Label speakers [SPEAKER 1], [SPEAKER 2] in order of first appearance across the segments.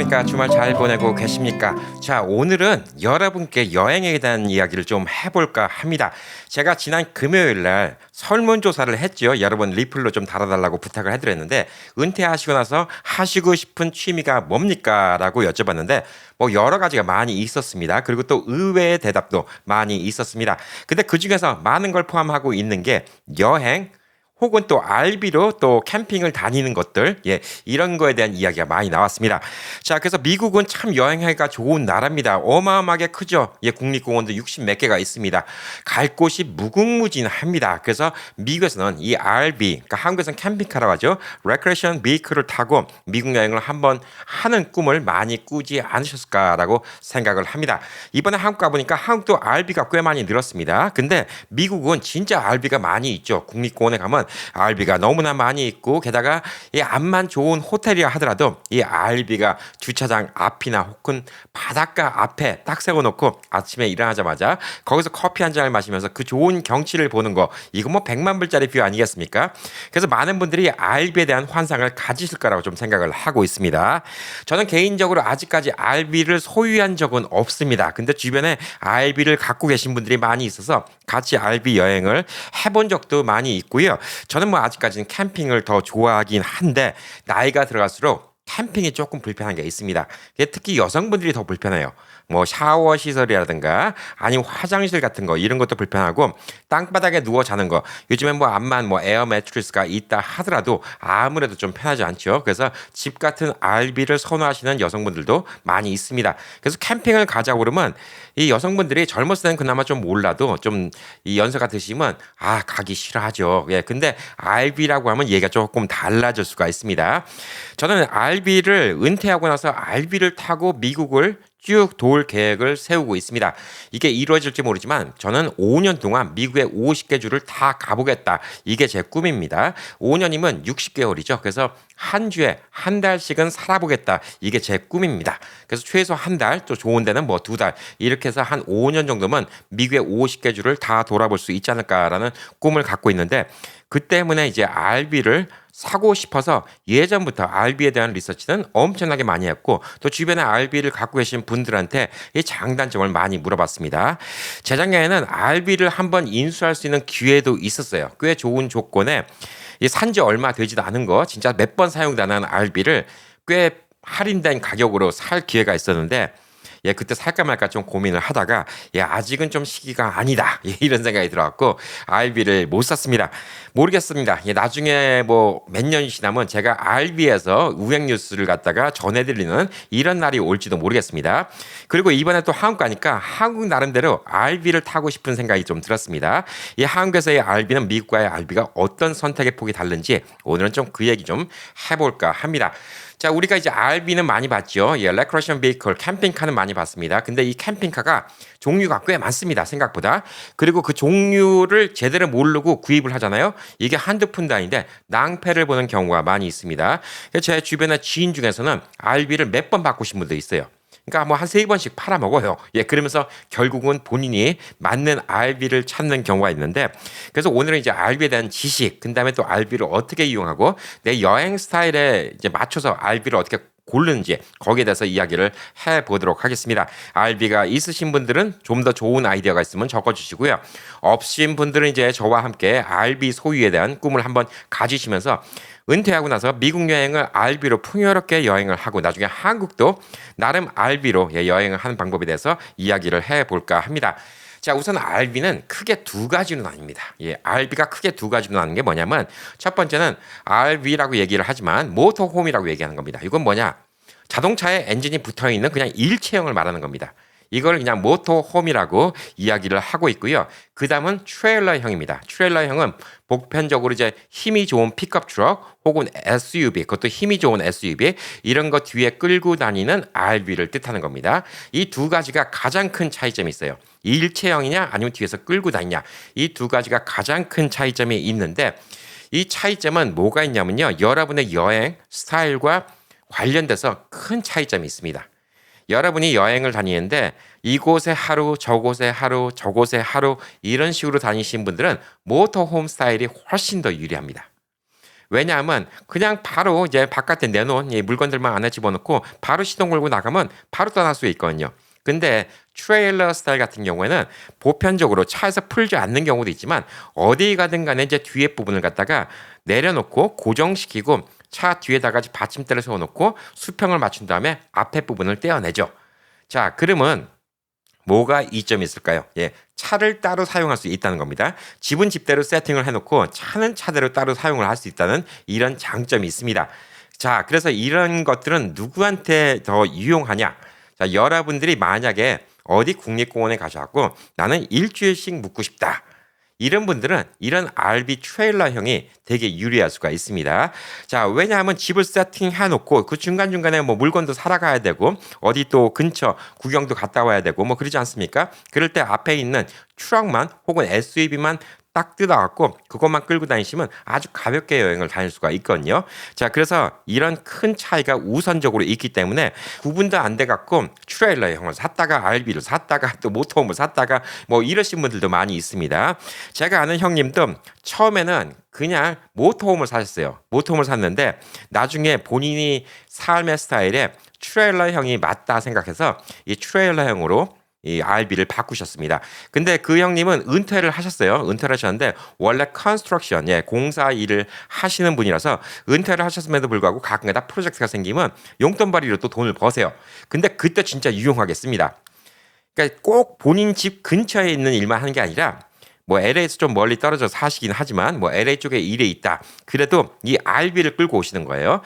[SPEAKER 1] 안녕하십니까. 주말 잘 보내고 계십니까? 자, 오늘은 여러분께 여행에 대한 이야기를 좀 해볼까 합니다. 제가 지난 금요일 날 설문조사를 했죠. 여러분 리플로 좀 달아달라고 부탁을 해드렸는데, 은퇴하시고 나서 하시고 싶은 취미가 뭡니까? 라고 여쭤봤는데, 뭐 여러 가지가 많이 있었습니다. 그리고 또 의외의 대답도 많이 있었습니다. 근데 그 중에서 많은 걸 포함하고 있는 게 여행, 혹은 또 RV로 또 캠핑을 다니는 것들, 이런 거에 대한 이야기가 많이 나왔습니다. 자, 그래서 미국은 참 여행하기가 좋은 나라입니다. 어마어마하게 크죠. 국립공원도 60 몇 개가 있습니다. 갈 곳이 무궁무진합니다. 그래서 미국에서는 이 RV, 그러니까 한국에서는 캠핑카라고 하죠. Recreation Vehicle을 타고 미국 여행을 한번 하는 꿈을 많이 꾸지 않으셨을까라고 생각을 합니다. 이번에 한국 가보니까 한국도 RV가 꽤 많이 늘었습니다. 근데 미국은 진짜 RV가 많이 있죠. 국립공원에 가면 RV가 너무나 많이 있고, 게다가 이 앞만 좋은 호텔이라 하더라도 이 RV가 주차장 앞이나 혹은 바닷가 앞에 딱 세워놓고 아침에 일어나자마자 거기서 커피 한 잔을 마시면서 그 좋은 경치를 보는 거, 이거 뭐 100만 불짜리 뷰 아니겠습니까? 그래서 많은 분들이 RV에 대한 환상을 가지실 거라고 좀 생각을 하고 있습니다. 저는 개인적으로 아직까지 RV를 소유한 적은 없습니다. 근데 주변에 RV를 갖고 계신 분들이 많이 있어서 같이 RV 여행을 해본 적도 많이 있고요. 저는 뭐 아직까지는 캠핑을 더 좋아하긴 한데, 나이가 들어갈수록 캠핑이 조금 불편한 게 있습니다. 특히 여성분들이 더 불편해요. 뭐 샤워 시설이라든가 아니면 화장실 같은 거, 이런 것도 불편하고, 땅바닥에 누워 자는 거, 요즘엔 뭐 암만 뭐 에어 매트리스가 있다 하더라도 아무래도 좀 편하지 않죠. 그래서 집 같은 RV를 선호하시는 여성분들도 많이 있습니다. 그래서 캠핑을 가자고 그러면 이 여성분들이 젊었을 때는 그나마 좀 몰라도 좀 이 연세가 드시면 가기 싫어하죠. 근데 RV라고 하면 얘기가 조금 달라질 수가 있습니다. 저는 RV를 은퇴하고 나서 RV를 타고 미국을 쭉 돌 계획을 세우고 있습니다. 이게 이루어질지 모르지만 저는 5년 동안 미국의 50개 주를 다 가보겠다. 이게 제 꿈입니다. 5년이면 60개월이죠. 그래서 한 주에 한 달씩은 살아보겠다. 이게 제 꿈입니다. 그래서 최소 한 달, 또 좋은 데는 뭐 2달, 이렇게 해서 한 5년 정도면 미국의 50개 주를 다 돌아볼 수 있지 않을까라는 꿈을 갖고 있는데, 그 때문에 이제 RV를 사고 싶어서 예전부터 RV에 대한 리서치는 엄청나게 많이 했고, 또 주변에 RV를 갖고 계신 분들한테 이 장단점을 많이 물어봤습니다. 재작년에는 RV를 한번 인수할 수 있는 기회도 있었어요. 꽤 좋은 조건에 산지 얼마 되지도 않은 거, 진짜 몇 번 사용도 안 하는 RV를 꽤 할인된 가격으로 살 기회가 있었는데, 그때 살까 말까 좀 고민을 하다가 아직은 좀 시기가 아니다, 이런 생각이 들어갖고 RV를 못 샀습니다. 모르겠습니다. 나중에 뭐 몇 년이 지나면 제가 RV에서 우행 뉴스를 갖다가 전해드리는 이런 날이 올지도 모르겠습니다. 그리고 이번에 또 한국 가니까 한국 나름대로 RV를 타고 싶은 생각이 좀 들었습니다. 이 한국에서의 RV는 미국과의 RV가 어떤 선택의 폭이 다른지 오늘은 좀 그 얘기 좀 해볼까 합니다. 자, 우리가 이제 RV는 많이 봤죠. Recreation Vehicle, 캠핑카는 많이 봤습니다. 근데 이 캠핑카가 종류가 꽤 많습니다. 생각보다. 그리고 그 종류를 제대로 모르고 구입을 하잖아요. 이게 한두 푼도 아닌데 낭패를 보는 경우가 많이 있습니다. 제 주변의 지인 중에서는 RV를 몇 번 바꾸신 분도 있어요. 그러니까 뭐 한 3번씩 팔아먹어요. 그러면서 결국은 본인이 맞는 RV를 찾는 경우가 있는데, 그래서 오늘은 이제 RV에 대한 지식, 그 다음에 또 RV를 어떻게 이용하고 내 여행 스타일에 이제 맞춰서 RV를 어떻게 고르는지, 거기에 대해서 이야기를 해보도록 하겠습니다. RV가 있으신 분들은 좀 더 좋은 아이디어가 있으면 적어주시고요. 없으신 분들은 이제 저와 함께 RV 소유에 대한 꿈을 한번 가지시면서 은퇴하고 나서 미국 여행을 RV로 풍요롭게 여행을 하고 나중에 한국도 나름 RV로 여행을 하는 방법에 대해서 이야기를 해볼까 합니다. 자, 우선 RV는 크게 두 가지로 나뉩니다. RV가 크게 두 가지로 나누는 게 뭐냐면, 첫 번째는 RV라고 얘기를 하지만 모터홈이라고 얘기하는 겁니다. 이건 뭐냐? 자동차에 엔진이 붙어 있는 그냥 일체형을 말하는 겁니다. 이걸 그냥 모터홈이라고 이야기를 하고 있고요. 그 다음은 트레일러형입니다. 트레일러형은 보편적으로 이제 힘이 좋은 픽업 트럭 혹은 SUV, 그것도 힘이 좋은 SUV, 이런 거 뒤에 끌고 다니는 RV를 뜻하는 겁니다. 이 두 가지가 가장 큰 차이점이 있어요. 일체형이냐 아니면 뒤에서 끌고 다니냐, 이 두 가지가 가장 큰 차이점이 있는데, 이 차이점은 뭐가 있냐면요, 여러분의 여행 스타일과 관련돼서 큰 차이점이 있습니다. 여러분이 여행을 다니는데 이곳에 하루, 저곳에 하루, 저곳에 하루, 이런 식으로 다니신 분들은 모터홈 스타일이 훨씬 더 유리합니다. 왜냐하면 그냥 바로 이제 바깥에 내놓은 이 물건들만 안에 집어넣고 바로 시동 걸고 나가면 바로 떠날 수 있거든요. 근데 트레일러 스타일 같은 경우에는 보편적으로 차에서 풀지 않는 경우도 있지만 어디 가든 간에 이제 뒤에 부분을 갖다가 내려놓고 고정시키고 차 뒤에다가 받침대를 세워놓고 수평을 맞춘 다음에 앞에 부분을 떼어내죠. 자, 그러면 뭐가 이점이 있을까요? 예, 차를 따로 사용할 수 있다는 겁니다. 집은 집대로 세팅을 해놓고 차는 차대로 따로 사용을 할 수 있다는 이런 장점이 있습니다. 자, 그래서 이런 것들은 누구한테 더 유용하냐? 자, 여러분들이 만약에 어디 국립공원에 가셔갖고 나는 일주일씩 묵고 싶다. 이런 분들은 이런 RV 트레일러형이 되게 유리할 수가 있습니다. 자, 왜냐하면 집을 세팅해 놓고 그 중간중간에 뭐 물건도 사러 가야 되고 어디 또 근처 구경도 갔다 와야 되고 뭐 그러지 않습니까? 그럴 때 앞에 있는 트럭만 혹은 SUV만 딱 뜯어갖고 그것만 끌고 다니시면 아주 가볍게 여행을 다닐 수가 있거든요. 자, 그래서 이런 큰 차이가 우선적으로 있기 때문에 구분도 안 돼갖고 트레일러형을 샀다가 RV를 샀다가 또 모터홈을 샀다가 뭐 이러신 분들도 많이 있습니다. 제가 아는 형님도 처음에는 그냥 모터홈을 사셨어요. 모터홈을 샀는데 나중에 본인이 삶의 스타일에 트레일러형이 맞다 생각해서 이 트레일러형으로 이 RB를 바꾸셨습니다. 근데 그 형님은 은퇴를 하셨어요. 은퇴를 하셨는데 원래 컨스트럭션, 예, 공사 일을 하시는 분이라서 은퇴를 하셨음에도 불구하고 가끔가다 프로젝트가 생기면 용돈벌이로 또 돈을 버세요. 근데 그때 진짜 유용하겠습니다. 그러니까 꼭 본인 집 근처에 있는 일만 하는 게 아니라 뭐 LA에서 좀 멀리 떨어져 사시긴 하지만 뭐 LA 쪽에 일에 있다. 그래도 이 RB를 끌고 오시는 거예요.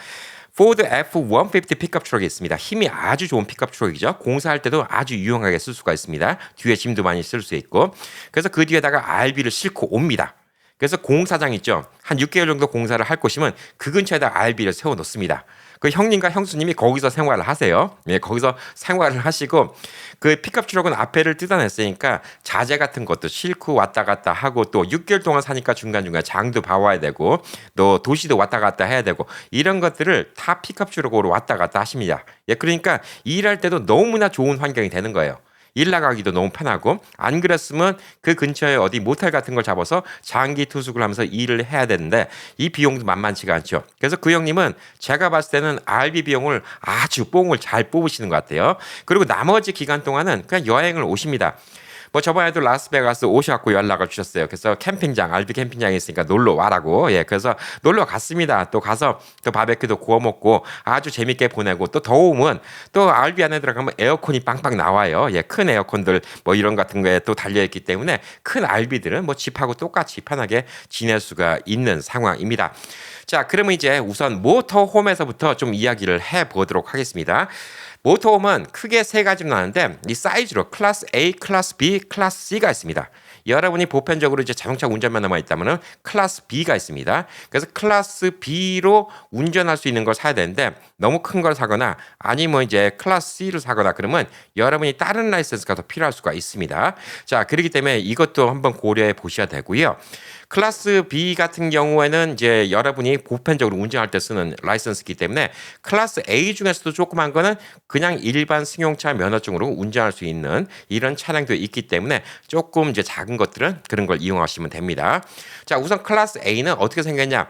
[SPEAKER 1] 포드 F-150 픽업 트럭이 있습니다. 힘이 아주 좋은 픽업 트럭이죠. 공사할 때도 아주 유용하게 쓸 수가 있습니다. 뒤에 짐도 많이 쓸 수 있고. 그래서 그 뒤에다가 RB를 싣고 옵니다. 그래서 공사장 있죠. 한 6개월 정도 공사를 할 곳이면 그 근처에다 RB를 세워놓습니다. 그 형님과 형수님이 거기서 생활을 하세요. 예, 거기서 생활을 하시고 그 픽업 트럭은 앞에를 뜯어냈으니까 자재 같은 것도 싣고 왔다 갔다 하고 또 6개월 동안 사니까 중간중간 장도 봐와야 되고 또 도시도 왔다 갔다 해야 되고 이런 것들을 다 픽업 트럭으로 왔다 갔다 하십니다. 예, 그러니까 일할 때도 너무나 좋은 환경이 되는 거예요. 일 나가기도 너무 편하고 안 그랬으면 그 근처에 어디 모텔 같은 걸 잡아서 장기 투숙을 하면서 일을 해야 되는데 이 비용도 만만치가 않죠. 그래서 그 형님은 제가 봤을 때는 RB 비용을 아주 뽕을 잘 뽑으시는 것 같아요. 그리고 나머지 기간 동안은 그냥 여행을 오십니다. 뭐 저번에도 라스베가스 오셔갖고 연락을 주셨어요. 그래서 캠핑장, RB 캠핑장에 있으니까 놀러 와라고. 예, 그래서 놀러 갔습니다. 또 가서 또 바베큐도 구워 먹고 아주 재밌게 보내고 또 더우면 또 RB 안에 들어가면 에어컨이 빵빵 나와요. 예, 큰 에어컨들 뭐 이런 같은 거에 또 달려있기 때문에 큰 RB들은 뭐 집하고 똑같이 편하게 지낼 수가 있는 상황입니다. 자, 그러면 이제 우선 모터홈에서부터 좀 이야기를 해보도록 하겠습니다. 모터홈은 크게 세 가지로 나는데 이 사이즈로 클래스 A, 클래스 B, 클래스 C가 있습니다. 여러분이 보편적으로 이제 자동차 운전면허만 있다면은 클래스 B가 있습니다. 그래서 클래스 B로 운전할 수 있는 걸 사야 되는데 너무 큰 걸 사거나 아니면 이제 클래스 C를 사거나 그러면 여러분이 다른 라이센스가 더 필요할 수가 있습니다. 자, 그렇기 때문에 이것도 한번 고려해 보셔야 되고요. 클래스 B 같은 경우에는 이제 여러분이 보편적으로 운전할 때 쓰는 라이선스이기 때문에 클래스 A 중에서도 조그만 거는 그냥 일반 승용차 면허증으로 운전할 수 있는 이런 차량도 있기 때문에 조금 이제 작은 것들은 그런 걸 이용하시면 됩니다. 자, 우선 클래스 A는 어떻게 생겼냐?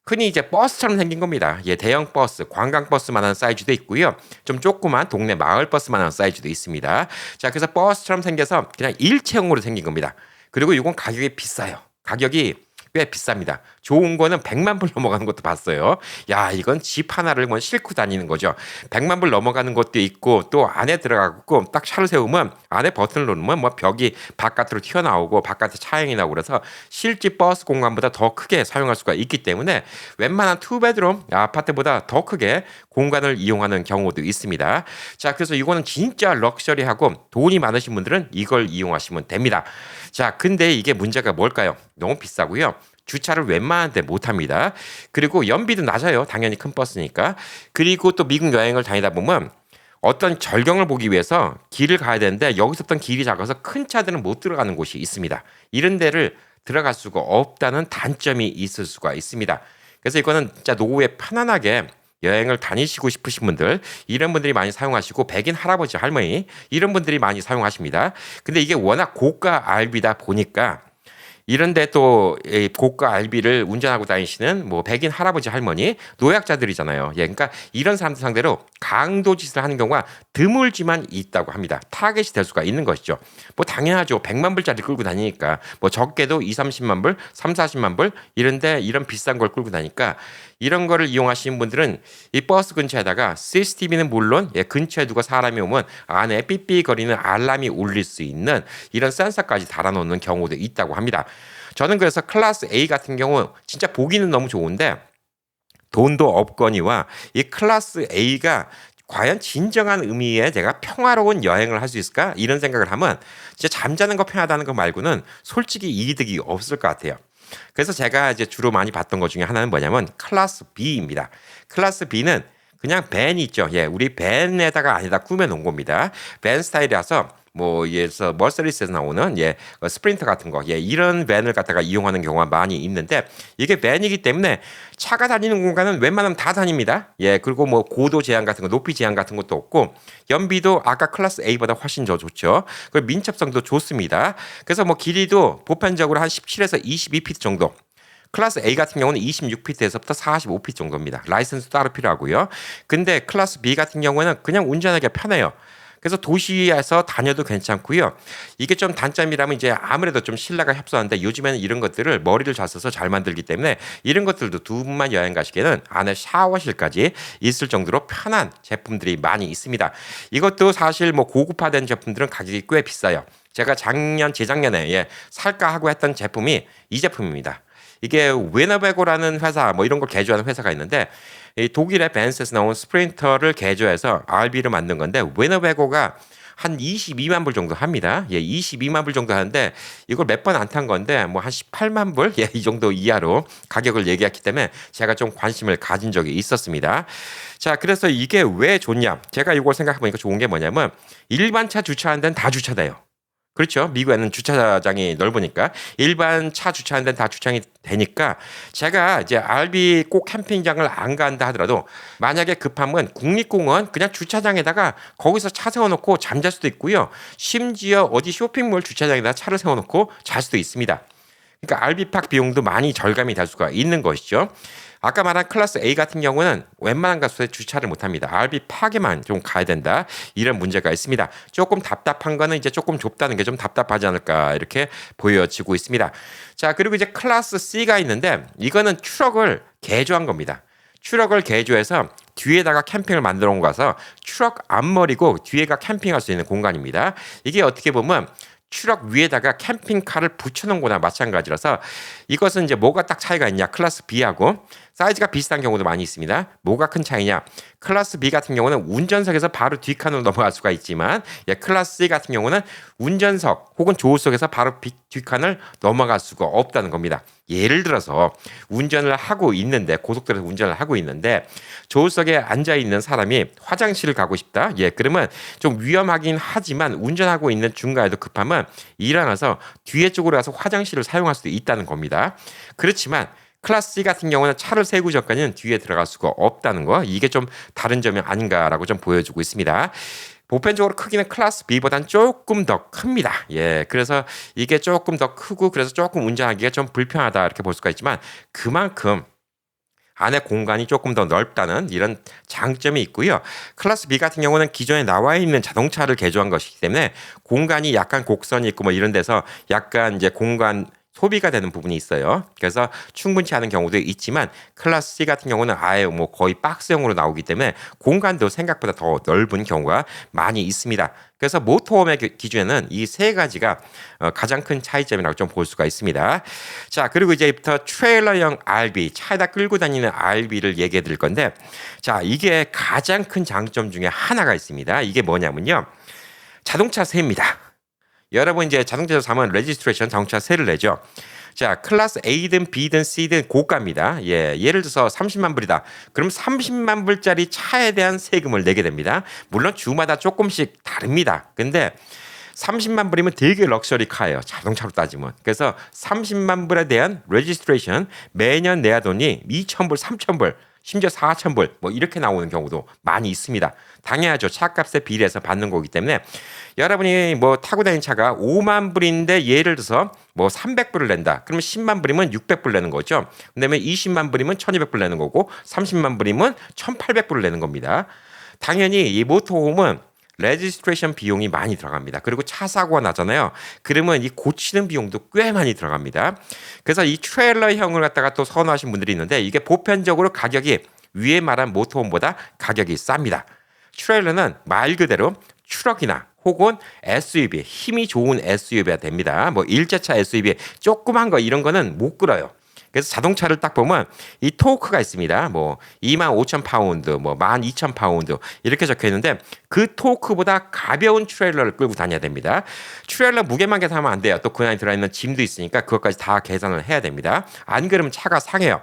[SPEAKER 1] 흔히 이제 버스처럼 생긴 겁니다. 예, 대형 버스, 관광 버스만한 사이즈도 있고요. 좀 조그만 동네 마을 버스만한 사이즈도 있습니다. 자, 그래서 버스처럼 생겨서 그냥 일체형으로 생긴 겁니다. 그리고 이건 가격이 비싸요. 가격이 꽤 비쌉니다. 좋은 거는 100만 불 넘어가는 것도 봤어요. 야, 이건 집 하나를 뭐 싣고 다니는 거죠. 100만 불 넘어가는 것도 있고 또 안에 들어가고 딱 차를 세우면 안에 버튼을 누르면 뭐 벽이 바깥으로 튀어나오고 바깥에 차량이 나오고 그래서 실제 버스 공간보다 더 크게 사용할 수가 있기 때문에 웬만한 투베드룸 아파트보다 더 크게 공간을 이용하는 경우도 있습니다. 자, 그래서 이거는 진짜 럭셔리하고 돈이 많으신 분들은 이걸 이용하시면 됩니다. 자, 근데 이게 문제가 뭘까요? 너무 비싸고요. 주차를 웬만한 데 못합니다. 그리고 연비도 낮아요. 당연히 큰 버스니까. 그리고 또 미국 여행을 다니다 보면 어떤 절경을 보기 위해서 길을 가야 되는데 여기서부터 길이 작아서 큰 차들은 못 들어가는 곳이 있습니다. 이런 데를 들어갈 수가 없다는 단점이 있을 수가 있습니다. 그래서 이거는 진짜 노후에 편안하게 여행을 다니시고 싶으신 분들 이런 분들이 많이 사용하시고 백인 할아버지 할머니 이런 분들이 많이 사용하십니다. 근데 이게 워낙 고가 RB다 보니까 이런데 또 이 고가 RB를 운전하고 다니시는 뭐 백인 할아버지 할머니 노약자들이잖아요. 예, 그러니까 이런 사람들 상대로 강도 짓을 하는 경우가 드물지만 있다고 합니다. 타겟이 될 수가 있는 것이죠. 뭐 당연하죠. 100만 불짜리 끌고 다니니까 뭐 적게도 2, 30만 불, 3, 40만 불 이런데 이런 비싼 걸 끌고 다니까 이런 거를 이용하시는 분들은 이 버스 근처에다가 CCTV는 물론 예, 근처에 누가 사람이 오면 안에 삐삐거리는 알람이 울릴 수 있는 이런 센서까지 달아놓는 경우도 있다고 합니다. 저는 그래서 클래스 A 같은 경우 진짜 보기는 너무 좋은데 돈도 없거니와 이 클래스 A가 과연 진정한 의미의 내가 평화로운 여행을 할 수 있을까? 이런 생각을 하면 진짜 잠자는 거 편하다는 거 말고는 솔직히 이득이 없을 것 같아요. 그래서 제가 이제 주로 많이 봤던 것 중에 하나는 뭐냐면 클래스 B입니다. 클래스 B는 그냥 밴 있죠. 예, 우리 밴에다가 안에다 꾸며 놓은 겁니다. 밴 스타일이라서 뭐 예서 머서리스에서 나오는 예 스프린터 같은 거 예 이런 밴을 갖다가 이용하는 경우가 많이 있는데 이게 밴이기 때문에 차가 다니는 공간은 웬만하면 다 다닙니다. 예 그리고 뭐 고도 제한 같은 거 높이 제한 같은 것도 없고 연비도 아까 클래스 A보다 훨씬 더 좋죠. 그리고 민첩성도 좋습니다. 그래서 뭐 길이도 보편적으로 한 17에서 22피트 정도. 클래스 A 같은 경우는 26피트에서부터 45피트 정도입니다. 라이선스 따로 필요하고요. 근데 클래스 B 같은 경우는 그냥 운전하기가 편해요. 그래서 도시에서 다녀도 괜찮고요. 이게 좀 단점이라면 이제 아무래도 좀 신뢰가 협소한데 요즘에는 이런 것들을 머리를 잘 써서 잘 만들기 때문에 이런 것들도 두 분만 여행 가시기에는 안에 샤워실까지 있을 정도로 편한 제품들이 많이 있습니다. 이것도 사실 뭐 고급화된 제품들은 가격이 꽤 비싸요. 제가 재작년에 예, 살까 하고 했던 제품이 이 제품입니다. 이게 위너베고라는 회사 뭐 이런 걸 개조하는 회사가 있는데 이 독일의 벤스에서 나온 스프린터를 개조해서 RB를 만든 건데 위너베고가 한 22만 불 정도 합니다. 예, 22만 불 정도 하는데 이걸 몇 번 안 탄 건데 뭐 한 18만 불? 예, 이 정도 이하로 가격을 얘기했기 때문에 제가 좀 관심을 가진 적이 있었습니다. 자, 그래서 이게 왜 좋냐? 제가 이걸 생각해 보니까 좋은 게 뭐냐면 일반 차 주차하는 데는 다 주차돼요. 그렇죠. 미국에는 주차장이 넓으니까 일반 차 주차하는 데는 다 주차장이 되니까 제가 이제 RV 꼭 캠핑장을 안 간다 하더라도 만약에 급하면 국립공원 그냥 주차장에다가 거기서 차 세워놓고 잠잘 수도 있고요. 심지어 어디 쇼핑몰 주차장에다 차를 세워놓고 잘 수도 있습니다. 그러니까 RV팍 비용도 많이 절감이 될 수가 있는 것이죠. 아까 말한 클래스 A 같은 경우는 웬만한 가수에 주차를 못합니다. RV팍에만 좀 가야 된다. 이런 문제가 있습니다. 조금 답답한 거는 이제 조금 좁다는 게 좀 답답하지 않을까 이렇게 보여지고 있습니다. 자, 그리고 이제 클래스 C가 있는데 이거는 트럭을 개조한 겁니다. 트럭을 개조해서 뒤에다가 캠핑을 만들어 온 거라서 트럭 앞머리고 뒤에가 캠핑할 수 있는 공간입니다. 이게 어떻게 보면 트럭 위에다가 캠핑카를 붙여놓은 거나 마찬가지라서 이것은 이제 뭐가 딱 차이가 있냐 클래스 B하고 사이즈가 비슷한 경우도 많이 있습니다. 뭐가 큰 차이냐 클래스 B 같은 경우는 운전석에서 바로 뒷칸으로 넘어갈 수가 있지만 클래스 C 같은 경우는 운전석 혹은 조수석에서 바로 뒷칸을 넘어갈 수가 없다는 겁니다. 예를 들어서 운전을 하고 있는데 고속도로에서 운전을 하고 있는데 조수석에 앉아있는 사람이 화장실을 가고 싶다. 그러면 좀 위험하긴 하지만 운전하고 있는 중간에도 급하면 일어나서 뒤에 쪽으로 가서 화장실을 사용할 수도 있다는 겁니다. 그렇지만 클래스 C 같은 경우는 차를 세우기 전까지는 뒤에 들어갈 수가 없다는 거 이게 좀 다른 점이 아닌가라고 좀 보여주고 있습니다. 보편적으로 크기는 클래스 B보다는 조금 더 큽니다. 그래서 이게 조금 더 크고 그래서 조금 운전하기가 좀 불편하다 이렇게 볼 수가 있지만 그만큼 안에 공간이 조금 더 넓다는 이런 장점이 있고요. 클래스 B 같은 경우는 기존에 나와 있는 자동차를 개조한 것이기 때문에 공간이 약간 곡선이 있고 뭐 이런 데서 약간 이제 공간 소비가 되는 부분이 있어요. 그래서 충분치 않은 경우도 있지만 클래스 C 같은 경우는 아예 뭐 거의 박스형으로 나오기 때문에 공간도 생각보다 더 넓은 경우가 많이 있습니다. 그래서 모터홈의 기준에는 이 세 가지가 가장 큰 차이점이라고 좀 볼 수가 있습니다. 자, 그리고 이제부터 트레일러형 RV, 차에다 끌고 다니는 RV를 얘기해 드릴 건데 자, 이게 가장 큰 장점 중에 하나가 있습니다. 이게 뭐냐면요. 자동차 세입니다. 여러분 이제 자동차를 사면 레지스트레이션 자동차 세를 내죠. 자, 클래스 A든 B든 C든 고가입니다. 예를 들어서 30만 불이다. 그럼 30만 불짜리 차에 대한 세금을 내게 됩니다. 물론 주마다 조금씩 다릅니다. 근데 30만 불이면 되게 럭셔리 카예요. 자동차로 따지면. 그래서 30만 불에 대한 레지스트레이션 매년 내야 돈이 2,000불, 3,000불 심지어 4,000불 뭐 이렇게 나오는 경우도 많이 있습니다. 당연하죠. 차값에 비례해서 받는 거기 때문에 여러분이 뭐 타고 다니는 차가 5만 불인데 예를 들어서 뭐 300불을 낸다. 그러면 10만 불이면 600불 내는 거죠. 그다음에 20만 불이면 1,200불 내는 거고 30만 불이면 1,800불을 내는 겁니다. 당연히 이 모터홈은 레지스트레이션 비용이 많이 들어갑니다. 그리고 차 사고가 나잖아요. 그러면 이 고치는 비용도 꽤 많이 들어갑니다. 그래서 이 트레일러형을 갖다가 또 선호하시는 분들이 있는데 이게 보편적으로 가격이 위에 말한 모터홈보다 가격이 쌉니다. 트레일러는 말 그대로 트럭이나 혹은 SUV, 힘이 좋은 SUV가 됩니다. 뭐 일제차 SUV, 조그만 거 이런 거는 못 끌어요. 그래서 자동차를 딱 보면 이 토크가 있습니다. 뭐 25,000파운드, 뭐 12,000파운드 이렇게 적혀 있는데 그 토크보다 가벼운 트레일러를 끌고 다녀야 됩니다. 트레일러 무게만 계산하면 안 돼요. 또 그 안에 들어있는 짐도 있으니까 그것까지 다 계산을 해야 됩니다. 안 그러면 차가 상해요.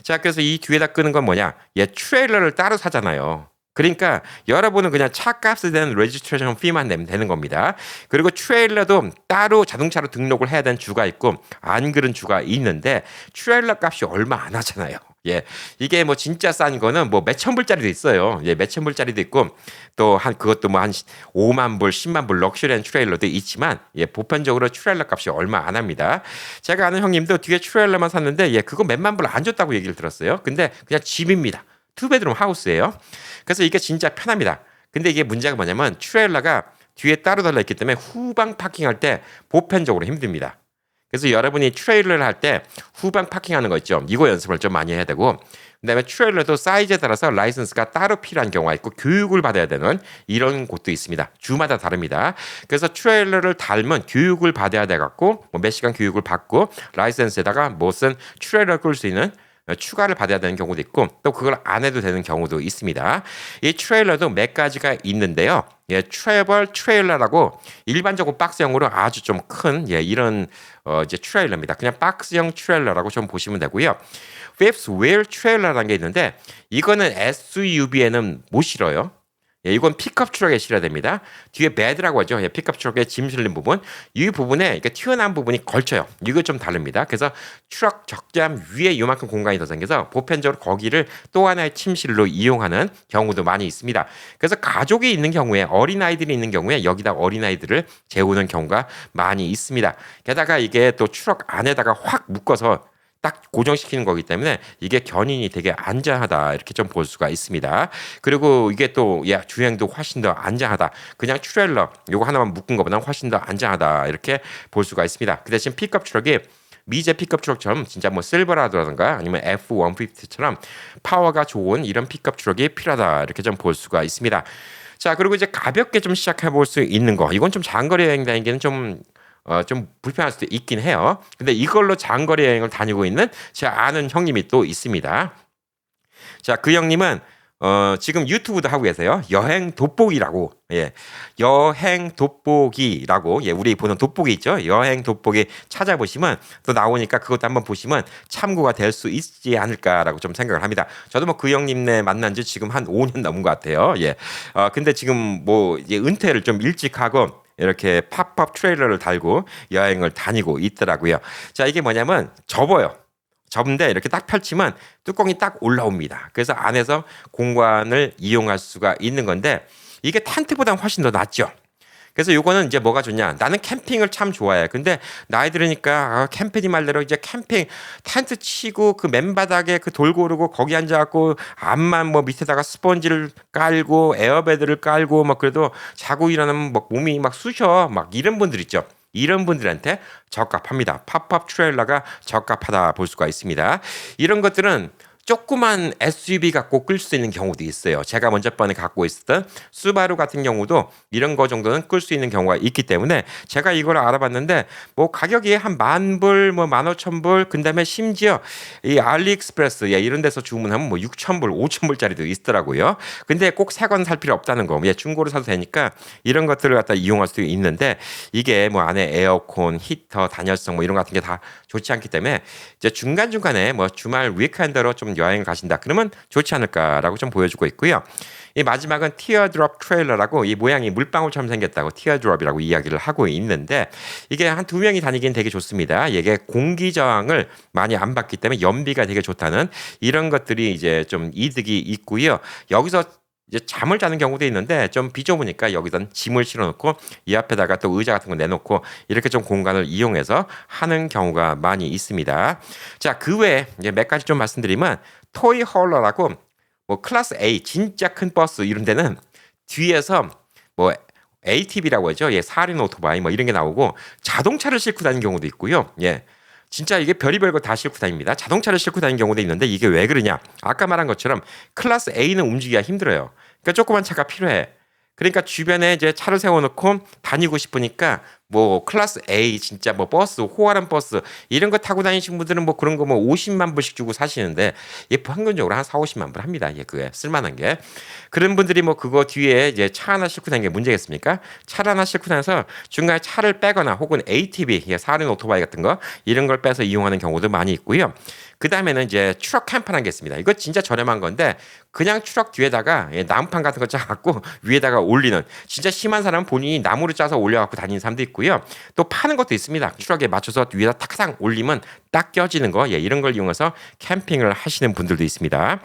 [SPEAKER 1] 자, 그래서 이 뒤에다 끄는 건 뭐냐? 트레일러를 따로 사잖아요. 그러니까 여러분은 그냥 차값에 대한 레지스트레이션 피만 내면 되는 겁니다. 그리고 트레일러도 따로 자동차로 등록을 해야 되는 주가 있고 안 그런 주가 있는데 트레일러 값이 얼마 안 하잖아요. 예, 이게 뭐 진짜 싼 거는 뭐 몇천 불짜리도 있어요. 예, 몇천 불짜리도 있고 또 한 그것도 뭐 한 5만 불, 10만 불 럭셔리한 트레일러도 있지만 예, 보편적으로 트레일러 값이 얼마 안 합니다. 제가 아는 형님도 뒤에 트레일러만 샀는데 예, 그거 몇만 불 안 줬다고 얘기를 들었어요. 근데 그냥 집입니다. 투베드룸 하우스예요. 그래서 이게 진짜 편합니다. 근데 이게 문제가 뭐냐면 트레일러가 뒤에 따로 달려있기 때문에 후방 파킹할 때 보편적으로 힘듭니다. 그래서 여러분이 트레일러를 할 때 후방 파킹하는 거 있죠. 이거 연습을 좀 많이 해야 되고 그다음에 트레일러도 사이즈에 따라서 라이선스가 따로 필요한 경우가 있고 교육을 받아야 되는 이런 곳도 있습니다. 주마다 다릅니다. 그래서 트레일러를 달면 교육을 받아야 돼갖고 뭐 몇 시간 교육을 받고 라이선스에다가 무슨 트레일러 끌 수 있는 추가를 받아야 되는 경우도 있고 또 그걸 안 해도 되는 경우도 있습니다. 이 트레일러도 몇 가지가 있는데요. 예, 트래블 트레일러라고 일반적으로 박스형으로 아주 좀 큰 이런 이제 트레일러입니다. 그냥 박스형 트레일러라고 좀 보시면 되고요. fifth wheel 트레일러라는 게 있는데 이거는 SUV에는 못 실어요. 예, 이건 픽업 트럭에 실어야 됩니다. 뒤에 베드라고 하죠. 예, 픽업 트럭에 짐 실는 부분. 이 부분에 그러니까 튀어나온 부분이 걸쳐요. 이거 좀 다릅니다. 그래서 트럭 적재함 위에 이만큼 공간이 더 생겨서 보편적으로 거기를 또 하나의 침실로 이용하는 경우도 많이 있습니다. 그래서 가족이 있는 경우에 어린아이들이 있는 경우에 여기다 어린아이들을 재우는 경우가 많이 있습니다. 게다가 이게 또 트럭 안에다가 확 묶어서 딱 고정시키는 거기 때문에 이게 견인이 되게 안전하다 이렇게 좀 볼 수가 있습니다. 그리고 이게 또 주행도 훨씬 더 안전하다. 그냥 트레일러 요거 하나만 묶은 것보다 훨씬 더 안전하다 이렇게 볼 수가 있습니다. 그 대신 픽업 트럭이 미제 픽업 트럭처럼 진짜 뭐 실버라든가 아니면 F-150처럼 파워가 좋은 이런 픽업 트럭이 필요하다 이렇게 좀 볼 수가 있습니다. 자, 그리고 이제 가볍게 좀 시작해 볼 수 있는 거. 이건 좀 장거리 여행 다니기는 좀 불편할 수도 있긴 해요. 근데 이걸로 장거리 여행을 다니고 있는 제 아는 형님이 또 있습니다. 자, 그 형님은 지금 유튜브도 하고 계세요. 여행 돋보기라고. 예. 여행 돋보기라고. 예, 우리 보는 돋보기 있죠? 여행 돋보기 찾아보시면 또 나오니까 그것도 한번 보시면 참고가 될 수 있지 않을까라고 좀 생각을 합니다. 저도 뭐 그 형님네 만난 지 지금 한 5년 넘은 것 같아요. 예. 근데 지금 뭐 이제 은퇴를 좀 일찍 하고 이렇게 팝업 트레일러를 달고 여행을 다니고 있더라고요. 자, 이게 뭐냐면 접어요. 접는데 이렇게 딱 펼치면 뚜껑이 딱 올라옵니다. 그래서 안에서 공간을 이용할 수가 있는 건데 이게 텐트보다는 훨씬 더 낫죠. 그래서 요거는 이제 뭐가 좋냐? 나는 캠핑을 참 좋아해. 근데 나이 들으니까 캠핑이 말대로 이제 캠핑 텐트 치고 그 맨바닥에 그 돌 고르고 거기 앉아갖고 암만 뭐 밑에다가 스펀지를 깔고 에어베드를 깔고 막 그래도 자고 일어나면 막 몸이 막 쑤셔 막 이런 분들 있죠. 이런 분들한테 적합합니다. 팝업 트레일러가 적합하다 볼 수가 있습니다. 이런 것들은 조그만 SUV 갖고 끌 수 있는 경우도 있어요. 제가 먼저 번에 갖고 있었던 수바루 같은 경우도 이런 거 정도는 끌 수 있는 경우가 있기 때문에 제가 이걸 알아봤는데 뭐 가격이 한 10,000불, 뭐 15,000불, 그다음에 심지어 이 알리익스프레스 이런 데서 주문하면 뭐 6,000불, 5,000불짜리도 있더라고요. 근데 꼭 새 건 살 필요 없다는 거. 중고로 사도 되니까 이런 것들을 갖다 이용할 수 있는데 이게 뭐 안에 에어컨, 히터, 단열성 뭐 이런 거 같은 게 다 좋지 않기 때문에 이제 중간중간에 뭐 주말 위크엔더로 좀 한번 여행을 가신다. 그러면 좋지 않을까라고 좀 보여주고 있고요. 이 마지막은 티어드롭 트레일러라고 이 모양이 물방울처럼 생겼다고 티어드롭이라고 이야기를 하고 있는데 이게 한 두 명이 다니긴 되게 좋습니다. 이게 공기 저항을 많이 안 받기 때문에 연비가 되게 좋다는 이런 것들이 이제 좀 이득이 있고요. 여기서 이제 잠을 자는 경우도 있는데 좀 비좁으니까 여기선 짐을 실어놓고 이 앞에다가 또 의자 같은 거 내놓고 이렇게 좀 공간을 이용해서 하는 경우가 많이 있습니다. 자, 그 외에 이제 몇 가지 좀 말씀드리면 토이 홀러라고 뭐 클래스 A 진짜 큰 버스 이런 데는 뒤에서 뭐 ATV라고 하죠. 예, 사륜 오토바이 뭐 이런 게 나오고 자동차를 싣고 다니는 경우도 있고요. 예. 진짜 이게 별의별 거 다 싣고 다닙니다. 자동차를 싣고 다니는 경우도 있는데 이게 왜 그러냐? 아까 말한 것처럼 클래스 A는 움직이기가 힘들어요. 그러니까 조그만 차가 필요해. 그러니까 주변에 이제 차를 세워놓고 다니고 싶으니까 뭐 클래스 A 진짜 뭐 버스 호화란 버스 이런 거 타고 다니신 분들은 뭐 그런 거 뭐 50만 불씩 주고 사시는데 예 평균적으로 한 4, 50만 불 합니다. 예 그게 쓸만한 게 그런 분들이 뭐 그거 뒤에 이제 차 하나 싣고 다니는 게 문제겠습니까? 차를 하나 싣고 다녀서 중간에 차를 빼거나 혹은 ATV 예, 사륜 오토바이 같은 거 이런 걸 빼서 이용하는 경우도 많이 있고요. 그 다음에는 이제 트럭 캠퍼라는 게 있습니다. 이거 진짜 저렴한 건데 그냥 트럭 뒤에다가 예, 나무판 같은 거 짜갖고 위에다가 올리는 진짜 심한 사람은 본인이 나무를 짜서 올려갖고 다니는 사람도 있고요. 또 파는 것도 있습니다. 트럭에 맞춰서 위에다 탁상 올리면 딱 껴지는 거 예, 이런 걸 이용해서 캠핑을 하시는 분들도 있습니다.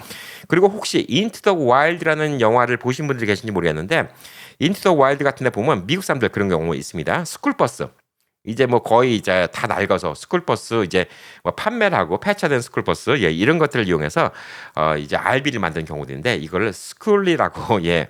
[SPEAKER 1] 그리고 혹시 인투 더 와일드라는 영화를 보신 분들이 계신지 모르겠는데 인투 더 와일드 같은 데 보면 미국 사람들 그런 경우 있습니다. 스쿨버스 이제 뭐 거의 이제 다 낡아서 스쿨버스 이제 뭐 판매를 하고 폐차된 스쿨버스 예 이런 것들을 이용해서 이제 RV를 만드는 경우도 있는데 이거를 스쿨리라고 예